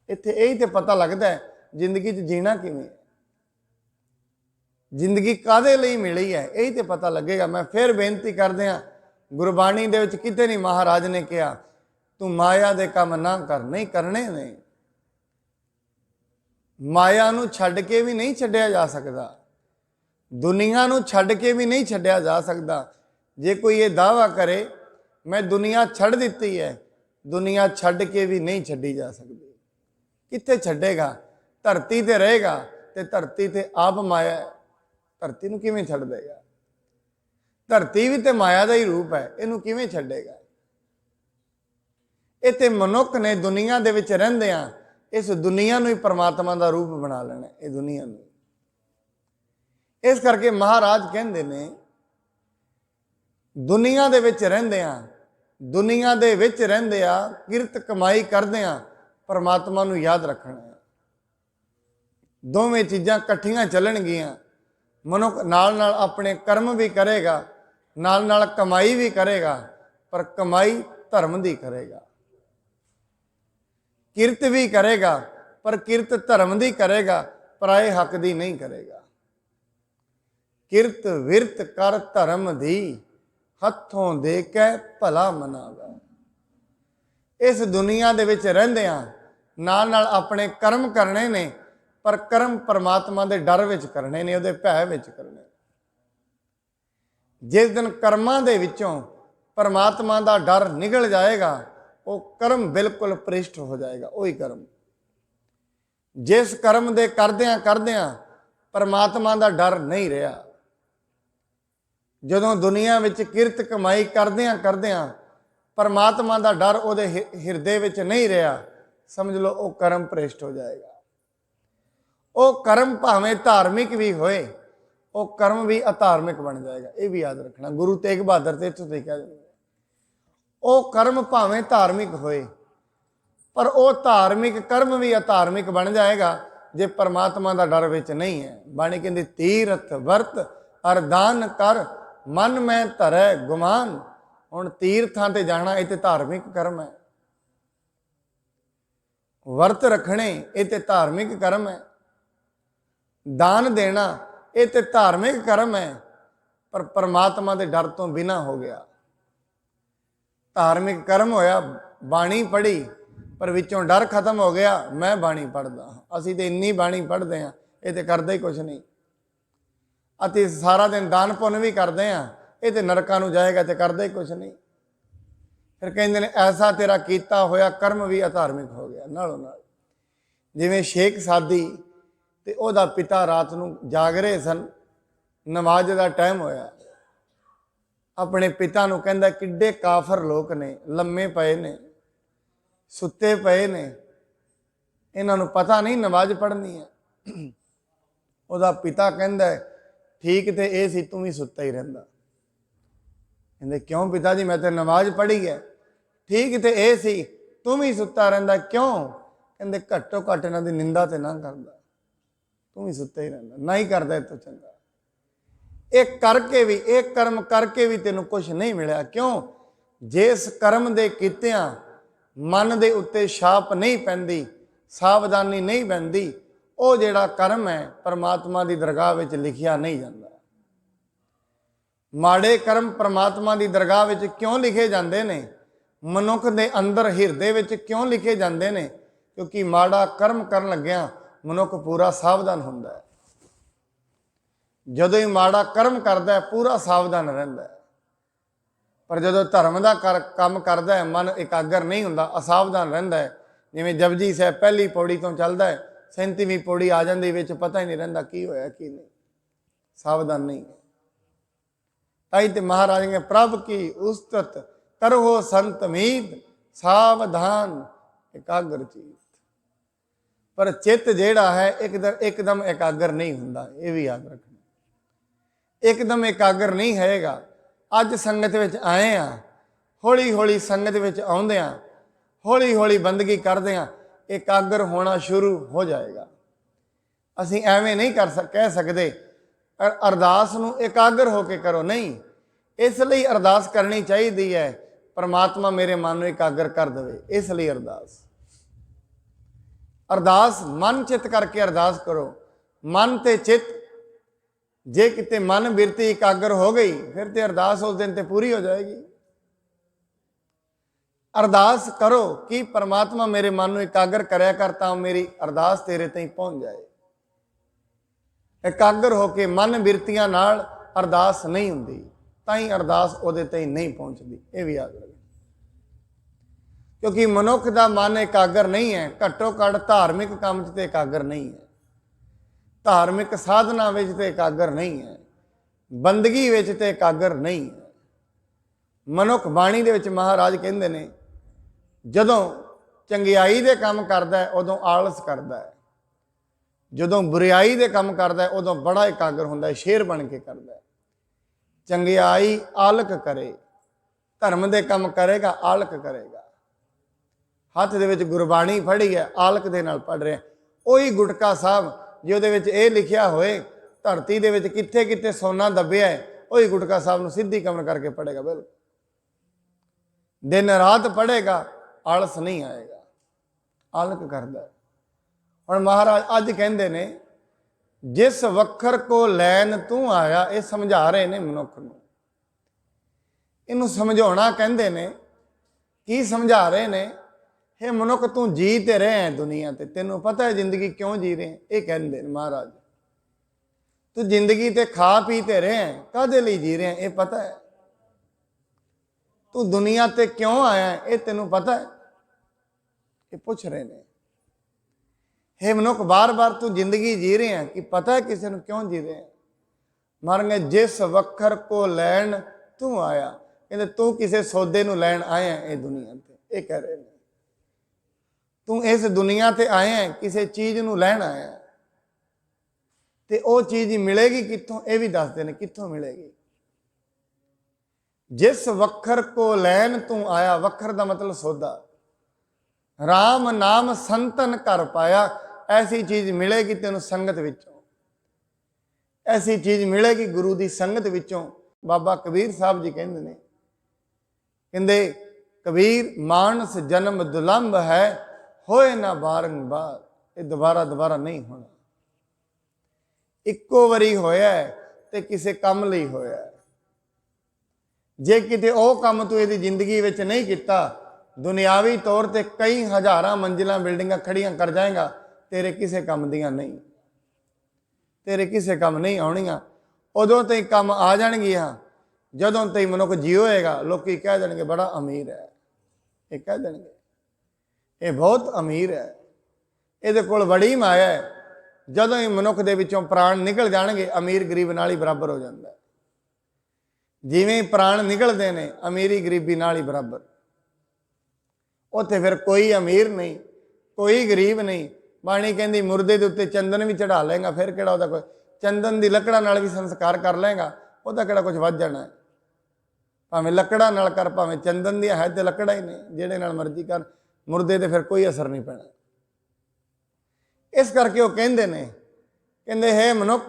A: इत्थे यही तो पता लगता है जिंदगी च जीना किवें है, जिंदगी कादे लई मिली है, यही तो पता लगेगा। मैं फिर बेनती कर दिया, गुरबाणी दे विच किते नहीं महाराज ने कहा तू माया दे काम ना कर, नहीं करने ने। माया नूं छड्ड के भी नहीं छड्डिया जा सकता, दुनिया नूं छड्ड के भी नहीं छड्डिया जा सकता। जे कोई ये दावा करे मैं दुनिया छड्ड दित्ती है, दुनिया छड्ड के भी नहीं छड्डी जा सकती। कित्थे छड्डेगा? धरती ते रहेगा, ते धरती ते आप माया है, धरती नूं किवें छड्ड देगा? धरती भी तो माया का ही रूप है, इनू किवें छड्डेगा? इत्थे मनुख ने दुनिया दे विच रहिंदिआं इस दुनिया नूं ही परमात्मा का रूप बना लेना, ये दुनिया नूं। इस करके महाराज कहंदे ने, दुनिया दे विच रहिंदिआं, दुनिया दे विच रहिंदिआं किरत कमाई करदिआं परमात्मा नूं याद रखना है। दोवें चीज़ां इकट्ठियां चलणगियां। मनुख नाल नाल अपने कर्म भी करेगा, नाल नाल कमाई भी करेगा, पर कमाई धर्म दी करेगा। किरत भी करेगा, पर किरत धर्म दी करेगा, पराए हक दी नहीं करेगा। किरत विरत कर धर्म दी, हथों दे के भला मनावे। इस दुनिया दे विच रहिंदिआं नाल नाल अपने कर्म करने ने, पर कर्म परमात्मा दे डर विच करने ने, उहदे भय विच करने। जिस दिन कर्मां दे विचों परमात्मा दा डर निकल जाएगा, वो कर्म बिल्कुल भ्रिष्ट हो जाएगा। वही कर्म जिस कर्म दे करदिआं करदिआं परमात्मा दा डर नहीं रहा। जदों दुनिया विच किरत कमाई करदिआं करदिआं परमात्मा का डर ਉਹਦੇ ਹਿਰਦੇ ਵਿੱਚ नहीं रहा, समझ लो वो कर्म भ्रिष्ट हो जाएगा। वो कर्म भावें धार्मिक भी होए, वो कर्म भी अधार्मिक बन जाएगा। ये भी याद रखना, गुरु तेग बहादुर ते इत्थों लिखा जाता है, वो कर्म भावें धार्मिक होए पर वो धार्मिक कर्म भी अधार्मिक बन जाएगा जे परमात्मा का डर विच नहीं है। बाणी कहती तीरथ वर्त अर दान कर मन में धरै गुमान। हुण तीर्थां ते जाना ये ते धार्मिक कर्म है, वर्त रखने ये ते धार्मिक कर्म है, दान देना ये ते धार्मिक कर्म है, पर परमात्मा के डर तो बिना हो गया। धार्मिक कर्म होया, बाणी पढ़ी पर विचों डर खत्म हो गया, मैं बाणी पढ़दा। असीं ते इन्नी बाणी पढ़ते हैं, ये तो करते ही कुछ नहीं। अति सारा दिन दान पुण्य भी करते हैं, ये तो नरकां नूं जाएगा, तो करते ही कुछ नहीं। फिर कहते ने ऐसा तेरा कीता होया कर्म भी अधार्मिक हो गया। नालों नाल जिवें शेख सादी ते ओहदा पिता रात नूं जाग रहे सन, नमाज का टाइम होया, अपने पिता नूं कहंदा किड्डे काफर लोग ने, लम्मे पए ने, सुते पे ने, इन्हां नूं पता नहीं नमाज पढ़नी है। उहदा पिता कहंदा ठीक तो ये सी, तू भी सुता ही रहिंदा। कहंदे क्यों पिता जी, मैं तो नमाज पढ़ी है। ठीक तो ये सी, तू भी सुता रहिंदा, क्यों? कहंदे घट्टो घट्ट इन्हां दी निंदा ते ना करदा, तू भी सुता ही रहिंदा, ना ही करदा तो चंगा। एक करके भी, एक कर्म करके भी तेनों कुछ नहीं मिलिया। क्यों? जिस कर्म दे कीतियां मन दे उत्ते छाप नहीं पैंदी, सावधानी नहीं पैंदी, वो जिहड़ा कर्म है परमात्मा की दरगाह विच लिखिया नहीं जाता। माड़े कर्म परमात्मा की दरगाह विच क्यों लिखे जाते हैं? मनुख दे अंदर हिरदे विच क्यों लिखे जाते हैं? क्योंकि माड़ा कर्म करन लग्या मनुख पूरा सावधान हुंदा है। जदों ही माड़ा कर्म करता है पूरा सावधान रहिंदा है, पर जो धर्म का काम करता है मन एकागर नहीं होंदा, असावधान रहिंदा है। जिवें जपजी साहिब पहली पौड़ी तो चलता है, 37वीं पौड़ी आ जाती, विच पता ही नहीं रहिंदा की होया की नहीं, सावधान नहीं है। ताई ते महाराज ने प्रभ की उस्तत करो संत मीत, सावधान एकागर चीत। पर चित्त जेड़ा है एकदम एकागर नहीं हुंदा, ये भी याद रखना। एकदम एकागर नहीं हैगा। अज संगत विच आए हैं, हौली हौली संगत विच आउंदे हां, हौली हौली बंदगी करदे हां, एकागर होना शुरू हो जाएगा। असीं एवें नहीं कह सकते अरदास नूं एकागर होके करो, नहीं। इसलिए अरदास करनी चाहिए है, परमात्मा मेरे मन नूं एकागर कर देवे, इसलिए अरदास मन चित करके अरदास करो। मन ते चित जे किते मन बिरती एकागर हो गई, फिर तो अरदास उस दिन ते पूरी हो जाएगी। अरदास करो कि परमात्मा मेरे मन नूं एकागर करया करता, मेरी अरदास तेरे तई पहुंच जाए। एकागर होके मन बिरतियां नाल अरदास नहीं हुंदी, ताई अरदास उहदे तई नहीं पहुंचती, ये भी याद रखो। क्योंकि मनुख का मन एकागर नहीं है, घट्टो घट धार्मिक काम च एकागर नहीं है, धार्मिक साधना विच ते एकागर नहीं है, बंदगी विच ते एकागर नहीं है। मनुख बाणी दे विच महाराज कहंदे ने जदों चंगियाई दे काम करदा है उदों आलस करदा है, जदों बुरियाई दे काम करदा है उदों बड़ा एकागर हुंदा है, शेर बन के करदा है। चंगियाई आलक करे, धर्म दे काम करेगा आलक करेगा। हथ दे विच गुरबाणी फड़ी है, आलक दे नाल पढ़ रहे। ओही गुटका साहब जे उहदे विच इह लिखिया होए धरती दे विच कित्थे कित्थे सोना दबिया है, ओही गुटका साहब नूं सीधी कमर करके पढ़ेगा, बिल्कुल दिन रात पढ़ेगा, आलस नहीं आएगा, आलक करदा है। हुण महाराज अज कहंदे ने जिस वखर को लैन तू आया, ये समझा रहे ने मनुख नूं। इनू समझाउणा कहंदे ने, की समझा रहे ने? हे मनुख तू जी ते रहे हैं दुनिया ते, तेनों पता है जिंदगी क्यों जी रहे हैं? ये कहंदे ने महाराज, तू जिंदगी ते खा पी ते रहे हैं, कादे लई जी रहे हैं ये पता है? तू दुनिया ते क्यों आया है ये तेनों पता है? ये पूछ रहे ने। हे मनुख बार बार तू जिंदगी जी रहे हैं कि पता है किसी को क्यों जी रहे हैं? मारेंगे जिस वखर को लैन तू आया, ਕਹਿੰਦੇ ਤੂੰ ਕਿਸੇ ਸੌਦੇ ਨੂੰ ਲੈਣ ਆਇਆ ਇਹ ਦੁਨੀਆ ਤੇ, ਇਹ ਕਹਿ ਰਹੇ ਨੇ ਤੂੰ ਇਸ ਦੁਨੀਆ ਤੇ ਆਇਆ ਕਿਸੇ ਚੀਜ਼ ਨੂੰ ਲੈਣ ਆਇਆ, ਤੇ ਉਹ ਚੀਜ਼ ਮਿਲੇਗੀ ਕਿੱਥੋਂ, ਇਹ ਵੀ ਦੱਸਦੇ ਨੇ ਕਿੱਥੋਂ ਮਿਲੇਗੀ। ਜਿਸ ਵਖਰ ਕੋ ਲੈਣ ਤੂੰ ਆਇਆ, ਵਖਰ ਦਾ ਮਤਲਬ ਸੌਦਾ, ਰਾਮ ਨਾਮ ਸੰਤਨ ਕਰ ਪਾਇਆ, ਐਸੀ ਚੀਜ਼ ਮਿਲੇਗੀ ਤੈਨੂੰ ਸੰਗਤ ਵਿੱਚੋਂ, ਐਸੀ ਚੀਜ਼ ਮਿਲੇਗੀ ਗੁਰੂ ਦੀ ਸੰਗਤ ਵਿੱਚੋਂ। ਬਾਬਾ ਕਬੀਰ ਸਾਹਿਬ ਜੀ ਕਹਿੰਦੇ ਨੇ, ਕਹਿੰਦੇ ਕਬੀਰ ਮਾਨਸ ਜਨਮ ਦੁਲੰਭ ਹੈ, ਹੋਏ ਨਾ ਬਾਰੰਬਾਰ, ਇਹ ਦੁਬਾਰਾ ਨਹੀਂ ਹੋਣਾ। ਇੱਕੋ ਵਾਰੀ ਹੋਇਆ ਤੇ ਕਿਸੇ ਕੰਮ ਲਈ ਹੋਇਆ। ਜੇ ਕਿਤੇ ਉਹ ਕੰਮ ਤੂੰ ਇਹਦੀ ਜ਼ਿੰਦਗੀ ਵਿੱਚ ਨਹੀਂ ਕੀਤਾ, ਦੁਨਿਆਵੀ ਤੌਰ ਤੇ ਕਈ ਹਜ਼ਾਰਾਂ ਮੰਜ਼ਿਲਾਂ ਬਿਲਡਿੰਗਾਂ ਖੜੀਆਂ ਕਰ ਜਾਏਗਾ, ਤੇਰੇ ਕਿਸੇ ਕੰਮ ਦੀਆਂ ਨਹੀਂ, ਤੇਰੇ ਕਿਸੇ ਕੰਮ ਨਹੀਂ ਆਉਣੀਆਂ। ਉਦੋਂ ਤੇ ਕੰਮ ਆ ਜਾਣਗੀਆਂ ਜਦੋਂ ਤੇ ਮਨੁੱਖ ਜੀਓਏਗਾ। ਲੋਕੀ ਕਹਿ ਦੇਣਗੇ ਬੜਾ ਅਮੀਰ ਹੈ, ਇਹ ਕਹਿ ਦੇਣਗੇ ਇਹ ਬਹੁਤ ਅਮੀਰ ਹੈ, ਇਹਦੇ ਕੋਲ ਬੜੀ ਮਾਇਆ ਹੈ। ਜਦੋਂ ਹੀ ਮਨੁੱਖ ਦੇ ਵਿੱਚੋਂ ਪ੍ਰਾਣ ਨਿਕਲ ਜਾਣਗੇ, ਅਮੀਰ ਗਰੀਬ ਨਾਲ ਹੀ ਬਰਾਬਰ ਹੋ ਜਾਂਦਾ। ਜਿਵੇਂ ਪ੍ਰਾਣ ਨਿਕਲਦੇ ਨੇ, ਅਮੀਰੀ ਗਰੀਬੀ ਨਾਲ ਹੀ ਬਰਾਬਰ। ਉੱਥੇ ਫਿਰ ਕੋਈ ਅਮੀਰ ਨਹੀਂ, ਕੋਈ ਗਰੀਬ ਨਹੀਂ। ਬਾਣੀ ਕਹਿੰਦੀ ਮੁਰਦੇ ਦੇ ਉੱਤੇ ਚੰਦਨ ਵੀ ਚੜਾ ਲਏਗਾ, ਫਿਰ ਕਿਹੜਾ ਉਹਦਾ ਕੋਈ, ਚੰਦਨ ਦੀ ਲੱਕੜਾਂ ਨਾਲ ਵੀ ਸੰਸਕਾਰ ਕਰ ਲਏਗਾ, ਉਹਦਾ ਕਿਹੜਾ ਕੁਝ ਵੱਧ ਜਾਣਾ ਹੈ। ਭਾਵੇਂ ਲੱਕੜਾਂ ਨਾਲ ਕਰ, ਭਾਵੇਂ ਚੰਦਨ ਦੀਆਂ, ਹੈ ਤੇ ਲੱਕੜਾਂ ਹੀ ਨੇ, ਜਿਹੜੇ ਨਾਲ ਮਰਜ਼ੀ ਕਰ, ਮੁਰਦੇ ਤੇ ਫਿਰ ਕੋਈ ਅਸਰ ਨਹੀਂ ਪੈਣਾ। ਇਸ ਕਰਕੇ ਉਹ ਕਹਿੰਦੇ ਨੇ, ਕਹਿੰਦੇ ਹੈ ਮਨੁੱਖ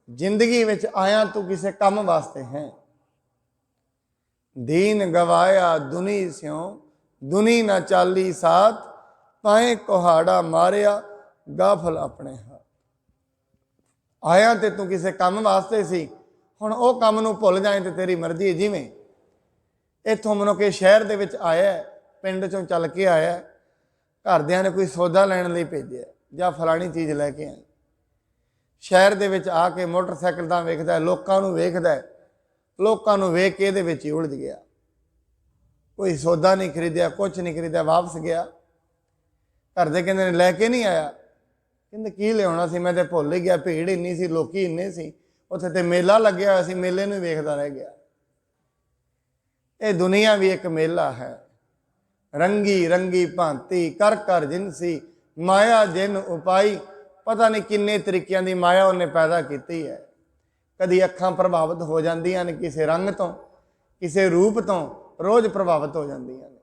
A: ਜ਼ਿੰਦਗੀ ਵਿੱਚ ਆਇਆ ਤੂੰ ਕਿਸੇ ਕੰਮ ਵਾਸਤੇ ਹੈ। ਦੀਨ ਗਵਾਇਆ ਦੁਨੀ ਸਿਉ, ਦੁਨੀ ਨਾ ਚਾਲੀ ਸਾਥ, ਪਾਏ ਕੁਹਾੜਾ ਮਾਰਿਆ ਗਾਫਲ ਆਪਣੇ ਹੱਥ। ਆਇਆ ਤੇ ਤੂੰ ਕਿਸੇ ਕੰਮ ਵਾਸਤੇ ਸੀ, ਹੁਣ ਉਹ ਕੰਮ ਨੂੰ ਭੁੱਲ ਜਾਏ ਤੇ ਤੇਰੀ ਮਰਜ਼ੀ। ਜਿਵੇਂ ਇੱਥੋਂ ਮਨੁੱਖ ਇਹ ਸ਼ਹਿਰ ਦੇ ਵਿੱਚ ਆਇਆ, ਪਿੰਡ ਚੋਂ ਚੱਲ ਕੇ ਆਇਆ, ਘਰਦਿਆਂ ਨੇ ਕੋਈ ਸੌਦਾ ਲੈਣ ਲਈ ਭੇਜਿਆ ਜਾਂ ਫਲਾਣੀ ਚੀਜ਼ ਲੈ ਕੇ ਆਏ। ਸ਼ਹਿਰ ਦੇ ਵਿੱਚ ਆ ਕੇ ਮੋਟਰਸਾਈਕਲ ਤਾਂ ਵੇਖਦਾ, ਲੋਕਾਂ ਨੂੰ ਵੇਖਦਾ, ਲੋਕਾਂ ਨੂੰ ਵੇਖ ਕੇ ਇਹਦੇ ਵਿੱਚ ਹੀ ਉਲਝ ਗਿਆ। ਕੋਈ ਸੌਦਾ ਨਹੀਂ ਖਰੀਦਿਆ, ਕੁਛ ਨਹੀਂ ਖਰੀਦਿਆ, ਵਾਪਸ ਗਿਆ। ਘਰ ਦੇ ਕਹਿੰਦੇ ਨੇ ਲੈ ਕੇ ਨਹੀਂ ਆਇਆ। ਕਹਿੰਦੇ ਕੀ ਲਿਆਉਣਾ ਸੀ, ਮੈਂ ਤੇ ਭੁੱਲ ਹੀ ਗਿਆ, ਭੀੜ ਇੰਨੀ ਸੀ, ਲੋਕੀ ਇੰਨੇ ਸੀ, ਉੱਥੇ ਤੇ ਮੇਲਾ ਲੱਗਿਆ ਹੋਇਆ ਸੀ, ਮੇਲੇ ਨੂੰ ਵੇਖਦਾ ਰਹਿ ਗਿਆ। ਇਹ ਦੁਨੀਆ ਵੀ ਇੱਕ ਮੇਲਾ ਹੈ। ਰੰਗੀ ਰੰਗੀ ਭਾਂਤੀ ਕਰ ਕਰ ਜਿਨਸੀ, ਮਾਇਆ ਜਿਨ ਉਪਾਈ। ਪਤਾ ਨਹੀਂ ਕਿੰਨੇ ਤਰੀਕਿਆਂ ਦੀ ਮਾਇਆ ਉਹਨੇ ਪੈਦਾ ਕੀਤੀ ਹੈ। ਕਦੀ ਅੱਖਾਂ ਪ੍ਰਭਾਵਿਤ ਹੋ ਜਾਂਦੀਆਂ ਨੇ ਕਿਸੇ ਰੰਗ ਤੋਂ, ਕਿਸੇ ਰੂਪ ਤੋਂ, ਰੋਜ਼ ਪ੍ਰਭਾਵਿਤ ਹੋ ਜਾਂਦੀਆਂ ਨੇ।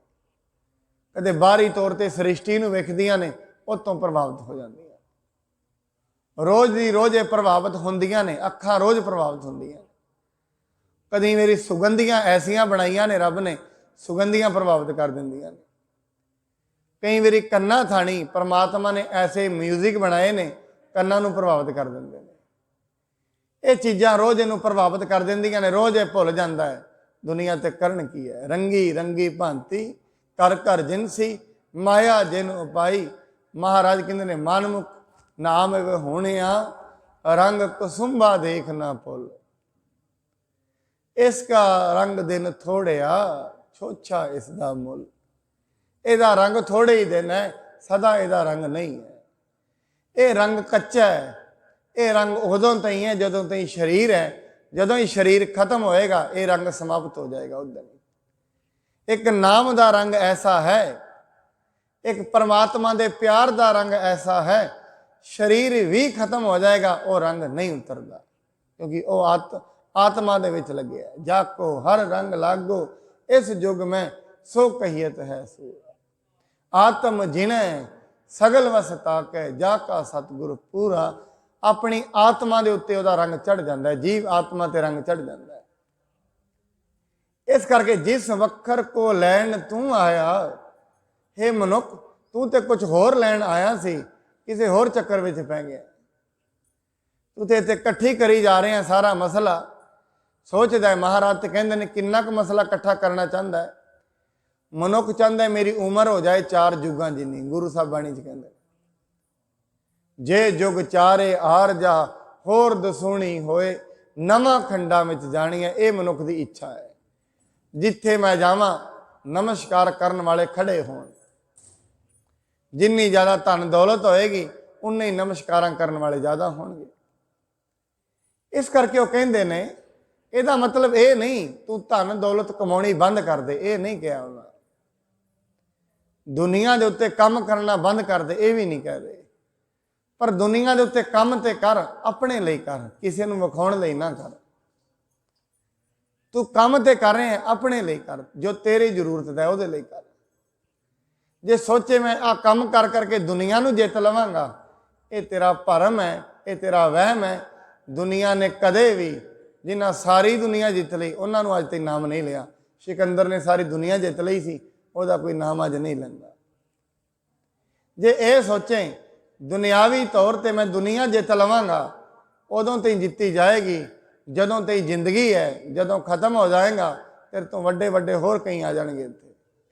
A: ਕਦੇ ਬਾਹਰੀ ਤੌਰ ਤੇ ਸ੍ਰਿਸ਼ਟੀ ਨੂੰ ਵੇਖਦੀਆਂ ਨੇ, ਉਹ ਤੋਂ ਪ੍ਰਭਾਵਿਤ ਹੋ ਜਾਂਦੀਆਂ। ਰੋਜ਼ ਦੀ ਰੋਜ਼ ਇਹ ਪ੍ਰਭਾਵਿਤ ਹੁੰਦੀਆਂ ਨੇ, ਅੱਖਾਂ ਰੋਜ਼ ਪ੍ਰਭਾਵਿਤ ਹੁੰਦੀਆਂ। ਕਦੀ ਮੇਰੀ ਸੁਗੰਧੀਆਂ ਐਸੀਆਂ ਬਣਾਈਆਂ ਨੇ ਰੱਬ ਨੇ, ਸੁਗੰਧੀਆਂ ਪ੍ਰਭਾਵਿਤ ਕਰ ਦਿੰਦੀਆਂ ਨੇ। ਕਈ ਵਾਰੀ ਕੰਨਾਂ ਥਾਣੀ ਪਰਮਾਤਮਾ ਨੇ ਐਸੇ ਮਿਊਜ਼ਿਕ ਬਣਾਏ ਨੇ, ਕੰਨਾਂ ਨੂੰ ਪ੍ਰਭਾਵਿਤ ਕਰ ਦਿੰਦੇ ਨੇ। ਇਹ ਚੀਜ਼ਾਂ ਰੋਜ਼ ਇਹਨੂੰ ਪ੍ਰਭਾਵਿਤ ਕਰ ਦਿੰਦੀਆਂ ਨੇ, ਰੋਜ਼ ਇਹ ਭੁੱਲ ਜਾਂਦਾ ਹੈ ਦੁਨੀਆ ਤੇ ਕਰਨ ਕੀ ਹੈ। ਰੰਗੀ ਰੰਗੀ ਭਾਂਤੀ ਕਰ ਕਰ ਜਿਨਸੀ, ਮਾਇਆ ਜਿਨ ਉਪਾਈ। ਮਹਾਰਾਜ ਕਹਿੰਦੇ ਨੇ ਮਨਮੁਖ ਨਾਮ ਹੋਣਿਆ, ਰੰਗ ਕੁਸੁੰਬਾ ਦੇਖ ਨਾ ਭੁੱਲ। ਇਸ ਕਾ ਰੰਗ ਦਿਨ ਥੋੜਿਆ, ਛੋਛਾ ਇਸ ਦਾ ਮੁੱਲ। ਇਹਦਾ ਰੰਗ ਥੋੜੇ ਹੀ ਦਿਨ ਹੈ, ਸਦਾ ਇਹਦਾ ਰੰਗ ਨਹੀਂ ਹੈ। ਇਹ ਰੰਗ ਕੱਚਾ ਹੈ। ਇਹ ਰੰਗ ਉਦੋਂ ਤਾਈਂ ਹੈ ਜਦੋਂ ਤਾਈਂ ਸਰੀਰ ਹੈ। ਜਦੋਂ ਹੀ ਸਰੀਰ ਖਤਮ ਹੋਏਗਾ, ਇਹ ਰੰਗ ਸਮਾਪਤ ਹੋ ਜਾਏਗਾ ਉਦੋਂ ਹੀ। ਇੱਕ ਨਾਮ ਦਾ ਰੰਗ ਐਸਾ ਹੈ, ਇੱਕ ਪਰਮਾਤਮਾ ਦੇ ਪਿਆਰ ਦਾ ਰੰਗ ਐਸਾ ਹੈ, ਸਰੀਰ ਵੀ ਖਤਮ ਹੋ ਜਾਏਗਾ, ਉਹ ਰੰਗ ਨਹੀਂ ਉਤਰਦਾ, ਕਿਉਂਕਿ ਉਹ ਆਤਮਾ ਦੇ ਵਿੱਚ ਲੱਗਿਆ। ਜਾਕੋ ਹਰ ਰੰਗ ਲਾਗੋ, ਇਸ ਯੁਗ ਮੈਂ ਸੋ ਕਹੀਅਤ ਹੈ ਸੂਰ। ਆਤਮ ਜਿਣੈ ਸਗਲ ਵਸ ਤਾਕੈ, ਜਾ ਕਾ ਸਤਿਗੁਰ ਪੂਰਾ। ਆਪਣੀ ਆਤਮਾ ਦੇ ਉੱਤੇ ਉਹਦਾ ਰੰਗ ਚੜ ਜਾਂਦਾ ਹੈ, ਜੀਵ ਆਤਮਾ ਤੇ ਰੰਗ ਚੜ ਜਾਂਦਾ ਹੈ। ਇਸ ਕਰਕੇ ਜਿਸ ਵਖਰ ਕੋ ਲੈਣ ਤੂੰ ਆਇਆ, ਹੇ ਮਨੁੱਖ ਤੂੰ ਤੇ ਕੁਝ ਹੋਰ ਲੈਣ ਆਇਆ ਸੀ, ਕਿਸੇ ਹੋਰ ਚੱਕਰ ਵਿੱਚ ਪੈ ਗਿਆ। ਤੂੰ ਤੇ ਇਕੱਠੀ ਕਰੀ ਜਾ ਰਹੇ ਆ ਸਾਰਾ ਮਸਲਾ। ਸੋਚਦਾ ਹੈ ਮਹਾਰਾਜ ਤੇ ਕਹਿੰਦੇ ਨੇ ਕਿੰਨਾ ਕੁ ਮਸਲਾ ਇਕੱਠਾ ਕਰਨਾ ਚਾਹੁੰਦਾ ਹੈ ਮਨੁੱਖ। ਚਾਹੁੰਦਾ ਹੈ ਮੇਰੀ ਉਮਰ ਹੋ ਜਾਏ 4 ਯੁੱਗਾਂ ਜਿੰਨੀ। ਗੁਰੂ ਸਾਹਿਬ ਬਾਣੀ 'ਚ ਕਹਿੰਦੇ ਜੇ ਯੁੱਗ ਚਾਰੇ ਆਰ ਜਾ, ਹੋਰ ਦਸੂਣੀ ਹੋਏ, ਨਵਾਂ ਖੰਡਾਂ ਵਿੱਚ ਜਾਣੀ ਹੈ। ਇਹ ਮਨੁੱਖ ਦੀ ਇੱਛਾ ਹੈ। ਜਿੱਥੇ ਮੈਂ ਜਾਵਾਂ ਨਮਸਕਾਰ ਕਰਨ ਵਾਲੇ ਖੜੇ ਹੋਣ। ਜਿੰਨੀ ਜ਼ਿਆਦਾ ਧਨ ਦੌਲਤ ਹੋਏਗੀ, ਉਨੇ ਹੀ ਨਮਸਕਾਰਾਂ ਕਰਨ ਵਾਲੇ ਜ਼ਿਆਦਾ ਹੋਣਗੇ। ਇਸ ਕਰਕੇ ਉਹ ਕਹਿੰਦੇ ਨੇ ਇਹਦਾ ਮਤਲਬ ਇਹ ਨਹੀਂ ਤੂੰ ਧਨ ਦੌਲਤ ਕਮਾਉਣੀ ਬੰਦ ਕਰ ਦੇ, ਇਹ ਨਹੀਂ ਕਿਹਾ ਉਹਨਾਂ। ਦੁਨੀਆ ਦੇ ਉੱਤੇ ਕੰਮ ਕਰਨਾ ਬੰਦ ਕਰ ਦੇ, ਇਹ ਵੀ ਨਹੀਂ ਕਹਿ ਰਹੇ। ਪਰ ਦੁਨੀਆ ਦੇ ਉੱਤੇ ਕੰਮ ਤੇ ਕਰ, ਆਪਣੇ ਲਈ ਕਰ, ਕਿਸੇ ਨੂੰ ਵਿਖਾਉਣ ਲਈ ਨਾ ਕਰ। ਤੂੰ ਕੰਮ ਤੇ ਕਰ ਰਹੇ ਆਪਣੇ ਲਈ ਕਰ, ਜੋ ਤੇਰੀ ਜ਼ਰੂਰਤ ਹੈ ਉਹਦੇ ਲਈ ਕਰ। ਜੇ ਸੋਚੇ ਮੈਂ ਆ ਕੰਮ ਕਰ ਕਰਕੇ ਦੁਨੀਆ ਨੂੰ ਜਿੱਤ ਲਵਾਂਗਾ, ਇਹ ਤੇਰਾ ਭਰਮ ਹੈ, ਇਹ ਤੇਰਾ ਵਹਿਮ ਹੈ। ਦੁਨੀਆ ਨੇ ਕਦੇ ਵੀ, ਜਿਨ੍ਹਾਂ ਸਾਰੀ ਦੁਨੀਆ ਜਿੱਤ ਲਈ, ਉਹਨਾਂ ਨੂੰ ਅੱਜ ਤੱਕ ਨਾਮ ਨਹੀਂ ਲਿਆ। ਸਿਕੰਦਰ ਨੇ ਸਾਰੀ ਦੁਨੀਆ ਜਿੱਤ ਲਈ ਸੀ, ਉਹਦਾ ਕੋਈ ਨਾਮ ਅੱਜ ਨਹੀਂ ਲੈਂਦਾ। ਜੇ ਇਹ ਸੋਚੇ ਦੁਨਿਆਵੀ ਤੌਰ ਤੇ ਮੈਂ ਦੁਨੀਆ ਜਿੱਤ ਲਵਾਂਗਾ, ਉਦੋਂ ਤੇ ਜਿੱਤੀ ਜਾਏਗੀ ਜਦੋਂ ਤੇ ਜ਼ਿੰਦਗੀ ਹੈ। ਜਦੋਂ ਖਤਮ ਹੋ ਜਾਏਗਾ ਤੇਰੇ ਤੋਂ ਵੱਡੇ ਵੱਡੇ ਹੋਰ ਕਈ ਆ ਜਾਣਗੇ।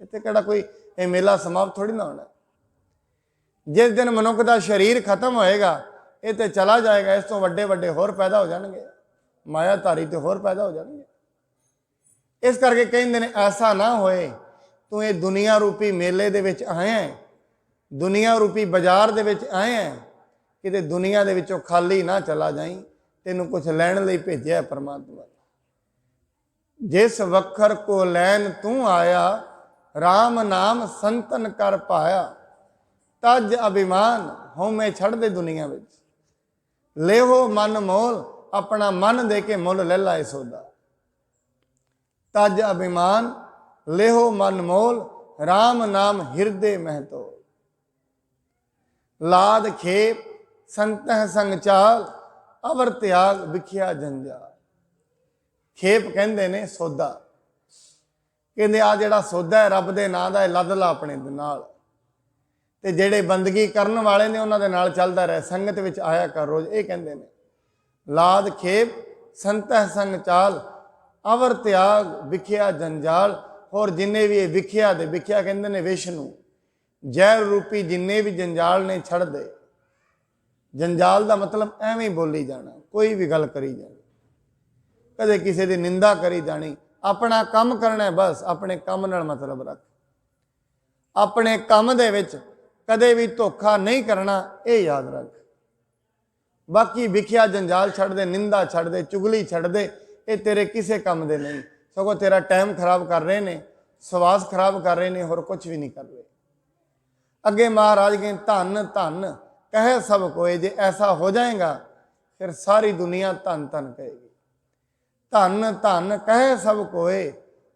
A: ਇੱਥੇ ਕਿਹੜਾ ਕੋਈ ਇਹ ਮੇਲਾ ਸਮਾਪਤ ਥੋੜੀ ਨਾ ਹੋਣਾ। ਜਿਸ ਦਿਨ ਮਨੁੱਖ ਦਾ ਸਰੀਰ ਖਤਮ ਹੋਏਗਾ, ਇਹ ਤੇ ਚਲਾ ਜਾਏਗਾ, ਇਸ ਤੋਂ ਵੱਡੇ ਵੱਡੇ ਹੋਰ ਪੈਦਾ ਹੋ ਜਾਣਗੇ, ਮਾਇਆਧਾਰੀ ਤੇ ਹੋਰ ਪੈਦਾ ਹੋ ਜਾਣਗੇ। ਇਸ ਕਰਕੇ ਕਹਿੰਦੇ ਨੇ ਐਸਾ ਨਾ ਹੋਏ ਤੂੰ ਇਹ ਦੁਨੀਆ ਰੂਪੀ ਮੇਲੇ ਦੇ ਵਿੱਚ ਆਇਆ ਹੈ, ਦੁਨੀਆ ਰੂਪੀ ਬਾਜ਼ਾਰ ਦੇ ਵਿੱਚ ਆਇਆ ਹੈ, ਕਿਤੇ ਦੁਨੀਆ ਦੇ ਵਿੱਚੋਂ ਖਾਲੀ ਨਾ ਚਲਾ ਜਾਈਂ। ਤੈਨੂੰ ਕੁਝ ਲੈਣ ਲਈ ਭੇਜਿਆ ਪਰਮਾਤਮਾ। ਜਿਸ ਵਖਰ ਕੋ ਲੈਣ ਤੂੰ ਆਇਆ, ਰਾਮ ਨਾਮ ਸੰਤਨ ਕਰ ਪਾਇਆ। ਤਜ ਅਭਿਮਾਨ ਹਉਮੈ ਛੱਡ ਦੇ ਦੁਨੀਆ ਵਿੱਚ, ਲੇਹੋ ਮਨ ਮੋਲ, ਆਪਣਾ ਮਨ ਦੇ ਕੇ ਮੁੱਲ ਲੈ ਲਾਏ ਸੌਦਾ। ਤਜ ਅਭਿਮਾਨ ਲੇਹੋ ਮਨ ਮੋਲ, ਰਾਮ ਨਾਮ ਹਿਰਦੇ ਮਹਿਤੋ। ਲਾਦ ਖੇਪ ਸੰਤਹ ਸੰਗ ਚਾਲ, ਅਵਰ ਤਿਆਗ ਵਿਖਿਆ ਜੰਜਾਲ। ਖੇਪ ਕਹਿੰਦੇ ਨੇ ਸੌਦਾ। ਕਹਿੰਦੇ ਆ ਜਿਹੜਾ ਸੌਦਾ ਹੈ ਰੱਬ ਦੇ ਨਾਂ ਦਾ, ਇਹ ਲੱਦ ਲਾ ਆਪਣੇ ਦੇ ਨਾਲ, ਤੇ ਜਿਹੜੇ ਬੰਦਗੀ ਕਰਨ ਵਾਲੇ ਨੇ ਉਹਨਾਂ ਦੇ ਨਾਲ ਚੱਲਦਾ ਰਹੇ, ਸੰਗਤ ਵਿੱਚ ਆਇਆ ਕਰ ਰੋਜ਼। ਇਹ ਕਹਿੰਦੇ ਨੇ ਲਾਦ ਖੇਪ ਸੰਤਹ ਸੰਗ ਚਾਲ, ਅਵਰ ਤਿਆਗ ਵਿਖਿਆ ਜੰਜਾਲ। ਹੋਰ ਜਿੰਨੇ ਵੀ ਇਹ ਵਿਖਿਆ ਦੇ, ਵਿਖਿਆ ਕਹਿੰਦੇ ਨੇ ਵਿਸ਼ਨੂੰ, ਜ਼ਹਿਰ ਰੂਪੀ ਜਿੰਨੇ ਵੀ ਜੰਜਾਲ ਨੇ ਛੱਡ ਦੇ। ਜੰਜਾਲ ਦਾ ਮਤਲਬ ਐਵੇਂ ਹੀ ਬੋਲੀ ਜਾਣਾ, ਕੋਈ ਵੀ ਗੱਲ ਕਰੀ ਜਾਣੀ, ਕਦੇ ਕਿਸੇ ਦੀ ਨਿੰਦਾ ਕਰੀ ਜਾਣੀ। ਆਪਣਾ ਕੰਮ ਕਰਨਾ ਬਸ, ਆਪਣੇ ਕੰਮ ਨਾਲ ਮਤਲਬ ਰੱਖ। ਆਪਣੇ ਕੰਮ ਦੇ ਵਿੱਚ ਕਦੇ ਵੀ ਧੋਖਾ ਨਹੀਂ ਕਰਨਾ, ਇਹ ਯਾਦ ਰੱਖ। ਬਾਕੀ ਵਿਖਿਆ ਜੰਜਾਲ ਛੱਡ ਦੇ, ਨਿੰਦਾ ਛੱਡ ਦੇ, ਚੁਗਲੀ ਛੱਡ ਦੇ, ਇਹ ਤੇਰੇ ਕਿਸੇ ਕੰਮ ਦੇ ਨਹੀਂ, ਸਗੋਂ ਤੇਰਾ ਟਾਈਮ ਖਰਾਬ ਕਰ ਰਹੇ ਨੇ, ਸਵਾਸ ਖਰਾਬ ਕਰ ਰਹੇ ਨੇ, ਹੋਰ ਕੁਝ ਵੀ ਨਹੀਂ ਕਰ ਰਹੇ। ਅੱਗੇ ਮਹਾਰਾਜ ਕਹਿੰਦੇ ਧੰਨ ਧੰਨ ਕਹੇ ਸਭ ਕੋਏ। ਜੇ ਐਸਾ ਹੋ ਜਾਏਗਾ ਫਿਰ ਸਾਰੀ ਦੁਨੀਆ ਧੰਨ ਧੰਨ ਕਹੇਗੀ। ਧੰਨ ਧੰਨ ਕਹੇ ਸਭ ਕੋਏ,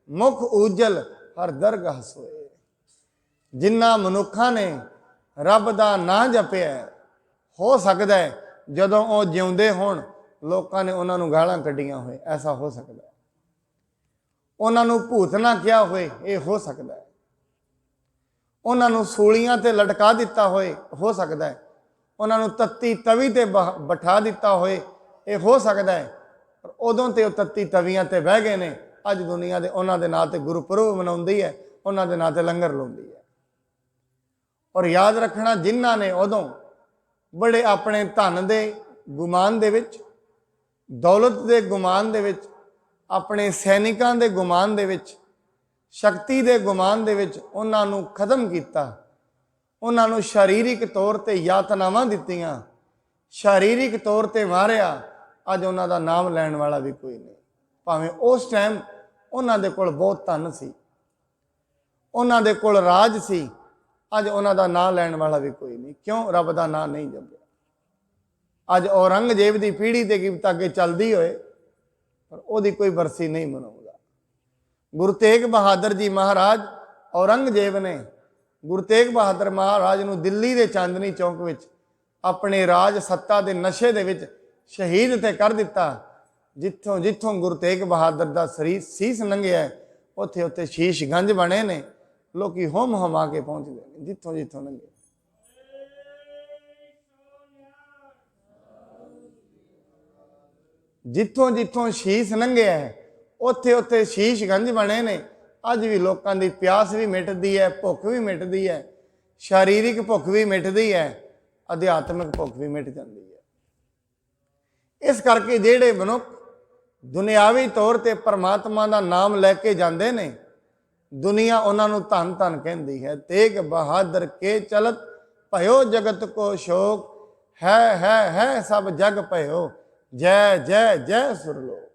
A: ਮੁਖ ਉਜਲ ਹਰ ਦਰਗਾਹ ਸੋਏ। ਜਿਨ੍ਹਾਂ ਮਨੁੱਖਾਂ ਨੇ ਰੱਬ ਦਾ ਨਾਂ ਜਪਿਆ, ਹੋ ਸਕਦਾ ਹੈ ਜਦੋਂ ਉਹ ਜਿਉਂਦੇ ਹੋਣ ਲੋਕਾਂ ਨੇ ਉਹਨਾਂ ਨੂੰ ਗਾਲਾਂ ਕੱਢੀਆਂ ਹੋਏ, ਐਸਾ ਹੋ ਸਕਦਾ ਹੈ। ਉਹਨਾਂ ਨੂੰ ਭੂਤ ਨਾ ਕਿਹਾ ਹੋਏ, ਇਹ ਹੋ ਸਕਦਾ ਹੈ। ਉਹਨਾਂ ਨੂੰ ਸੂਲੀਆਂ ਤੇ ਲਟਕਾ ਦਿੱਤਾ ਹੋਏ, ਹੋ ਸਕਦਾ ਹੈ। ਉਹਨਾਂ ਨੂੰ ਤੱਤੀ ਤਵੀ ਤੇ ਬਿਠਾ ਦਿੱਤਾ ਹੋਏ, ਇਹ ਹੋ ਸਕਦਾ ਹੈ। ਪਰ ਉਦੋਂ ਤੇ ਉਹ ਤੱਤੀ ਤਵੀਆਂ ਤੇ ਬਹਿ ਗਏ ਨੇ। ਅੱਜ ਦੁਨੀਆ ਦੇ ਉਹਨਾਂ ਦੇ ਨਾਂ ਤੇ ਗੁਰਪੁਰਬ ਮਨਾਉਂਦੀ ਹੈ, ਉਹਨਾਂ ਦੇ ਨਾਂ ਤੇ ਲੰਗਰ ਲਾਉਂਦੀ ਹੈ। ਔਰ ਯਾਦ ਰੱਖਣਾ, ਜਿਨ੍ਹਾਂ ਨੇ ਉਦੋਂ ਬੜੇ ਆਪਣੇ ਧਨ ਦੇ ਗੁਮਾਨ ਦੇ ਵਿੱਚ, ਦੌਲਤ ਦੇ ਗੁਮਾਨ ਦੇ ਵਿੱਚ, ਆਪਣੇ ਸੈਨਿਕਾਂ ਦੇ ਗੁਮਾਨ ਦੇ ਵਿੱਚ, ਸ਼ਕਤੀ ਦੇ ਗੁਮਾਨ ਦੇ ਵਿੱਚ ਉਹਨਾਂ ਨੂੰ ਖਤਮ ਕੀਤਾ। ਉਹਨਾਂ ਨੂੰ ਸਰੀਰਿਕ ਤੌਰ ਤੇ ਯਾਤਨਾਵਾਂ ਦਿੱਤੀਆਂ, ਸਰੀਰਿਕ ਤੌਰ ਤੇ ਮਾਰਿਆ। ਅੱਜ ਉਹਨਾਂ ਦਾ ਨਾਮ ਲੈਣ ਵਾਲਾ ਵੀ ਕੋਈ ਨਹੀਂ। ਭਾਵੇਂ ਉਸ ਟਾਈਮ ਉਹਨਾਂ ਦੇ ਕੋਲ ਬਹੁਤ ਧਨ ਸੀ, ਉਹਨਾਂ ਦੇ ਕੋਲ ਰਾਜ ਸੀ, ਅੱਜ ਉਹਨਾਂ ਦਾ ਨਾਂ ਲੈਣ ਵਾਲਾ ਵੀ ਕੋਈ ਨਹੀਂ। ਕਿਉਂ? ਰੱਬ ਦਾ ਨਾਂ ਨਹੀਂ ਜਪਿਆ। ਅੱਜ ਔਰੰਗਜ਼ੇਬ ਦੀ ਪੀੜ੍ਹੀ ਤੇ ਕਿਵਤ ਅੱਗੇ ਚੱਲਦੀ ਹੋਏ, ਪਰ ਉਹਦੀ ਕੋਈ ਬਰਸੀ ਨਹੀਂ ਮਨਾਉਂਦਾ। ਗੁਰੂ ਤੇਗ ਬਹਾਦਰ ਜੀ ਮਹਾਰਾਜ, ਔਰੰਗਜ਼ੇਬ ਨੇ ਗੁਰੂ ਤੇਗ ਬਹਾਦਰ ਮਹਾਰਾਜ ਨੂੰ ਦਿੱਲੀ ਦੇ ਚਾਂਦਨੀ ਚੌਂਕ ਵਿੱਚ ਆਪਣੇ ਰਾਜ ਸੱਤਾ ਦੇ ਨਸ਼ੇ ਦੇ ਵਿੱਚ ਸ਼ਹੀਦ ਤੇ ਕਰ ਦਿੱਤਾ। ਜਿੱਥੋਂ ਜਿੱਥੋਂ ਗੁਰੂ ਤੇਗ ਬਹਾਦਰ ਦਾ ਸੀਸ ਲੰਘਿਆ, ਉੱਥੇ ਉੱਥੇ ਸ਼ੀਸ਼ ਗੰਜ ਬਣੇ ਨੇ। ਲੋਕੀ ਹੋਮ ਹਮਾ ਕੇ ਪਹੁੰਚਦੇ ਨੇ ਜਿੱਥੋਂ ਜਿੱਥੋਂ ਲੰਘੇ। ਜਿੱਥੋਂ ਜਿੱਥੋਂ ਸ਼ੀਸ਼ ਲੰਘਿਆ, ਉੱਥੇ ਉੱਥੇ ਸ਼ੀਸ਼ ਗੰਜ ਬਣੇ ਨੇ। ਅੱਜ ਵੀ ਲੋਕਾਂ ਦੀ ਪਿਆਸ ਵੀ ਮਿਟਦੀ ਹੈ, ਭੁੱਖ ਵੀ ਮਿਟਦੀ ਹੈ, ਸਰੀਰਿਕ ਭੁੱਖ ਵੀ ਮਿਟਦੀ ਹੈ, ਅਧਿਆਤਮਿਕ ਭੁੱਖ ਵੀ ਮਿਟ ਜਾਂਦੀ ਹੈ। ਇਸ ਕਰਕੇ ਜਿਹੜੇ ਮਨੁੱਖ ਦੁਨਿਆਵੀ ਤੌਰ ਤੇ ਪਰਮਾਤਮਾ ਦਾ ਨਾਮ ਲੈ ਕੇ ਜਾਂਦੇ ਨੇ, ਦੁਨੀਆ ਉਹਨਾਂ ਨੂੰ ਧੰਨ ਧੰਨ ਕਹਿੰਦੀ ਹੈ। ਤੇਗ ਬਹਾਦਰ ਕੇ ਚਲਤ ਭਇਓ ਜਗਤ ਕੋ ਸ਼ੋਕ, ਹੈ ਸਭ ਜਗ ਭਇਓ, ਜੈ ਜੈ ਜੈ ਸੁਰਲੋਕ।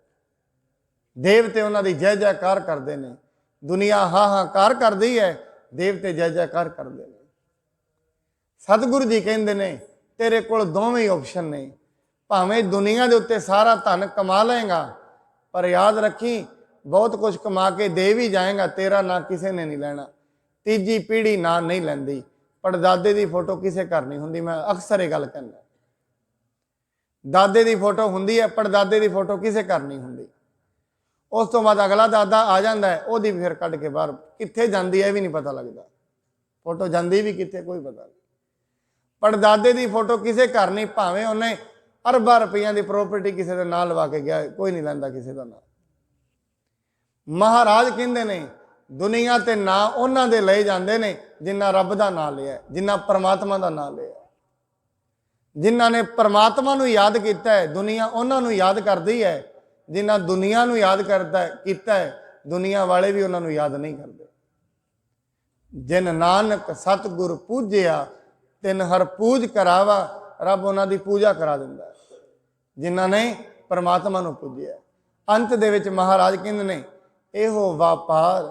A: देवते उन्हां दी जय जयकार करते हैं, दुनिया हाहाकार करती है, देवते जय जयकार करते हैं। सतगुरु जी कहते हैं तेरे कोल दोवें ऑप्शन ने, भावें दुनिया के उत्ते सारा धन कमा लेगा, पर याद रखी बहुत कुछ कमा के दे भी जाएगा, तेरा ना किसी ने नहीं लेना। तीजी पीढ़ी ना नहीं लैंदी, पड़दादे की फोटो किसी घर नहीं होंगी। मैं अक्सर ये गल कहना, दादे की फोटो होंगी है, पड़दादे की फोटो किसी घर नहीं होंगी। उस तो बाद अगला दादा आ जाता है, वो फिर कढ़ के बाहर कित्थे जाती है भी नहीं पता लगता, फोटो जाती भी कित्थे कोई पता नहीं। पड़दादे की फोटो किसी घर नहीं, भावें उन्हें अरबा रुपया की प्रॉपर्टी किसी के नाम लवा के गया, कोई नहीं लैंदा किसी का नाम। महाराज कहते ने दुनिया ते ना उन्हां दे लए जांदे ने जिन्ना रब दा नाम लिया, जिन्ना परमात्मा दा नाम लिया। जिन्हां ने परमात्मा नूं याद किया है, दुनिया उन्हां नूं याद करती है। जिन्हां दुनिया नूं याद किया है, दुनिया वाले भी उन्हां नूं याद नहीं करते। जिन नानक सतगुर पूजिया तिन हर पूज करावा, रब उन्हां दी पूजा करा दिंदा है जिन्हां ने परमात्मा नूं पूजिया। अंत दे विच महाराज कहंदे ने इहो व्यापार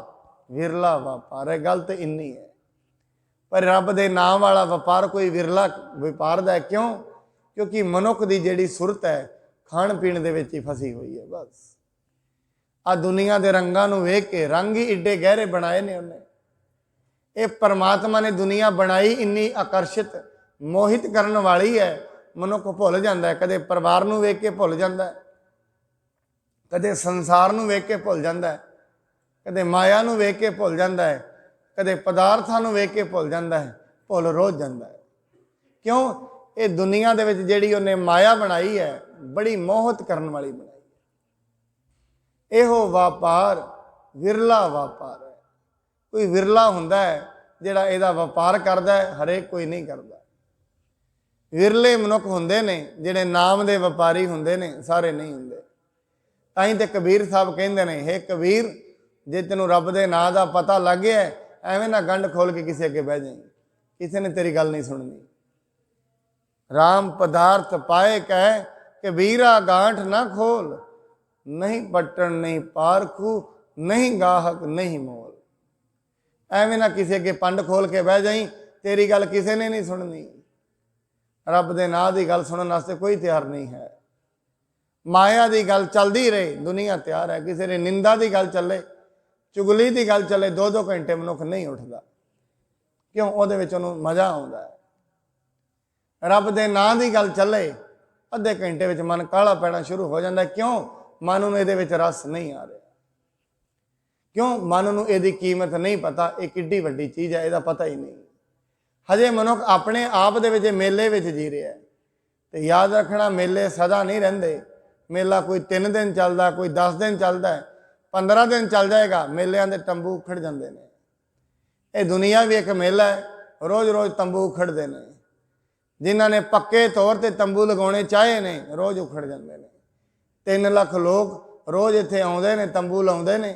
A: विरला व्यापार है। गल तो इन्नी है, पर रब दे नाम वाला व्यापार कोई विरला व्यापार दा है। क्यों? क्योंकि मनुख की जिहड़ी सुरत है खाण पीण दे विच ही फसी हुई है। बस आ दुनिया के रंगां नूं वेख के, रंग ही एडे गहरे बनाए ने उन्हें। ये परमात्मा ने दुनिया बनाई इन्नी आकर्षित मोहित करन वाली है, मनुख भुल जाता है। कदे परिवार नूं वेख के भुल जाता है, कदे संसार नूं वेख के भुल जाता है, कदे माया नूं वेख के भुल जाता है, कदे पदार्थां नूं वेख के भुल जाता है, भुल रोज जाता है। क्यों? ये दुनिया दे विच जिहड़ी उन्हें माया बनाई है बड़ी मोहत करन वाली बनाई है। इहो व्यापार विरला व्यापार है। कोई विरला हुंदा है जिहड़ा इहदा व्यापार करदा है, हरेक कोई नहीं करदा। विरले मनुख हुंदे ने जिहड़े नाम दे व्यापारी हुंदे ने, सारे नहीं हुंदे। ताईं ते कबीर साहब कहंदे ने, हे कबीर जे तैनूं रब दे नाम दा पता लग गया एवें ना गंढ खोल के किसी अगे बह जाई, किसी ने तेरी गल नहीं सुननी। राम पदार्थ पाए कह कबीरा गांठ ना खोल, नहीं पट्टन नहीं पारखू, नहीं गाहक नहीं मोल। एवें ना किसी अगे पंड खोल के बह जाई, तेरी गल किसी ने नहीं सुननी। रब दे नाम की गल सुनने वास्ते कोई तैयार नहीं है। माया की गल चलती रहे, दुनिया तैयार है। किसी ने निंदा की गल चले, चुगली की गल चले, 2-2 घंटे मनुख नहीं उठता। क्यों? उहदे विच उहनूं मज़ा आउंदा है। रब दे नाम की गल चले, अद्धे घंटे विच मन काला पैना शुरू हो जाता है। क्यों? मन नूं इहदे विच रस नहीं आ रहा। क्यों? मन नूं इहदी कीमत नहीं पता, ये किड्डी वड्डी चीज़ है, इहदा पता ही नहीं। हजे मनुख अपने आप दे विच मेले विच जी रहा है। तो याद रखना, मेले सदा नहीं रहिंदे। मेला कोई 3 दिन चलता, कोई 10 दिन चलता है, 15 दिन चल जाएगा, मेलिਆਂ ਦੇ तंबू उखड़ जाते हैं। ये दुनिया भी एक मेला है, रोज़ रोज़ तंबू उखड़ते हैं। जिन्हों ने पक्के तौर पर तंबू लगाने चाहे ने, रोज़ उखड़ जाते हैं। 3 लाख लोग रोज़ इत्थे आउंदे ने, तंबू लाउंदे ने।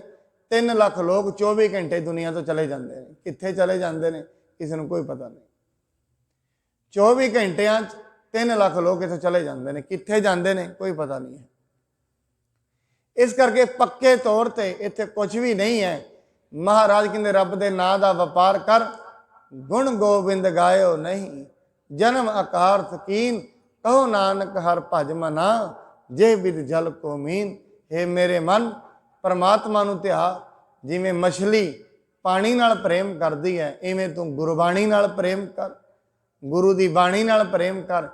A: 3 लाख लोग 24 घंटे दुनिया तो चले जाते हैं। कित्थे चले जाते हैं किसी को कोई पता नहीं। 24 घंटिया 3 लाख लोग इत्थों चले जाते हैं, कित्थे जाते हैं कोई पता नहीं है। इस करके पक्के तौर पर इत्थे कुछ भी नहीं है। महाराज कहते रब दे नाम का व्यापार कर, गुण गोबिंद गायो नहीं, जन्म अकारथ कीन, कहो नानक हर भज मना, जे बिद जल को मीन। हे मेरे मन, परमात्मा नूं ध्या। जिवें मछली पानी नाल प्रेम करदी है, इवें तू गुरबाणी नाल प्रेम कर, गुरु की बाणी नाल प्रेम कर।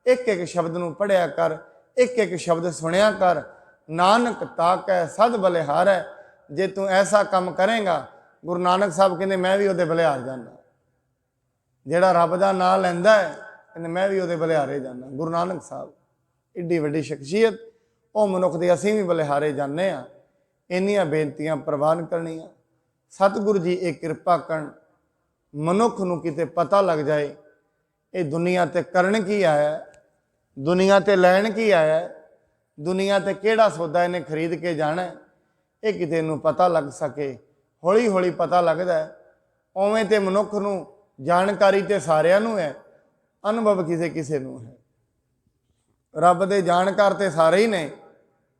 A: एक एक शब्द नूं पढ़िया कर, एक एक शब्द सुनिया कर। नानक ताकै सद बलिहार है। जे तू ऐसा काम करेगा, गुरु नानक साहब कहते मैं भी उहदे बलिहार जाना। जिहड़ा रब दा नाम लैंदा है कहते मैं भी उहदे बलिहारे जाना। गुरु नानक साहब एड्डी वड्डी शख्सियत, वो मनुख दे असीं भी बलिहारे जाने आ। इन्नियां बेनतियां प्रवान करनियां। सतगुरु जी एक कृपा करन, मनुख नूं किते पता लग जाए ये दुनिया ते करन की आया, दुनिया ते लैन की आया, दुनिया ते केड़ा सौदा इन्हें खरीद के जाना है, ये किते नूं पता लग सके। हौली हौली पता लगता है। उवें ते मनुख नूं जानकारी ते सारिआं नूं है, अनुभव किसे किसे नूं है। रब दे जानकार ते सारे ही ने,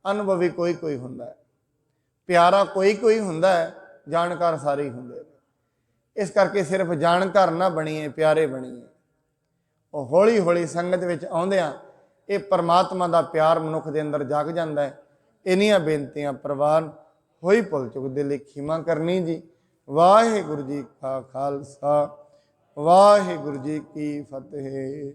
A: अनुभवी कोई कोई हुंदा है। ਪਿਆਰਾ ਕੋਈ ਕੋਈ ਹੁੰਦਾ ਹੈ, ਜਾਣਕਾਰ ਸਾਰੇ ਹੀ ਹੁੰਦੇ ਨੇ। ਇਸ ਕਰਕੇ ਸਿਰਫ ਜਾਣਕਾਰ ਨਾ ਬਣੀਏ, ਪਿਆਰੇ ਬਣੀਏ। ਉਹ ਹੌਲੀ ਹੌਲੀ ਸੰਗਤ ਵਿੱਚ ਆਉਂਦਿਆਂ ਇਹ ਪਰਮਾਤਮਾ ਦਾ ਪਿਆਰ ਮਨੁੱਖ ਦੇ ਅੰਦਰ ਜਾਗ ਜਾਂਦਾ ਹੈ। ਇੰਨੀਆਂ ਬੇਨਤੀਆਂ ਪ੍ਰਵਾਨ ਹੋਈ ਭੁੱਲ ਚੁੱਕ ਦੇ ਲਈ ਖਿਮਾ ਕਰਨੀ ਜੀ। ਵਾਹਿਗੁਰੂ ਜੀ ਕਾ ਖਾਲਸਾ, ਵਾਹਿਗੁਰੂ ਜੀ ਕੀ ਫਤਿਹ।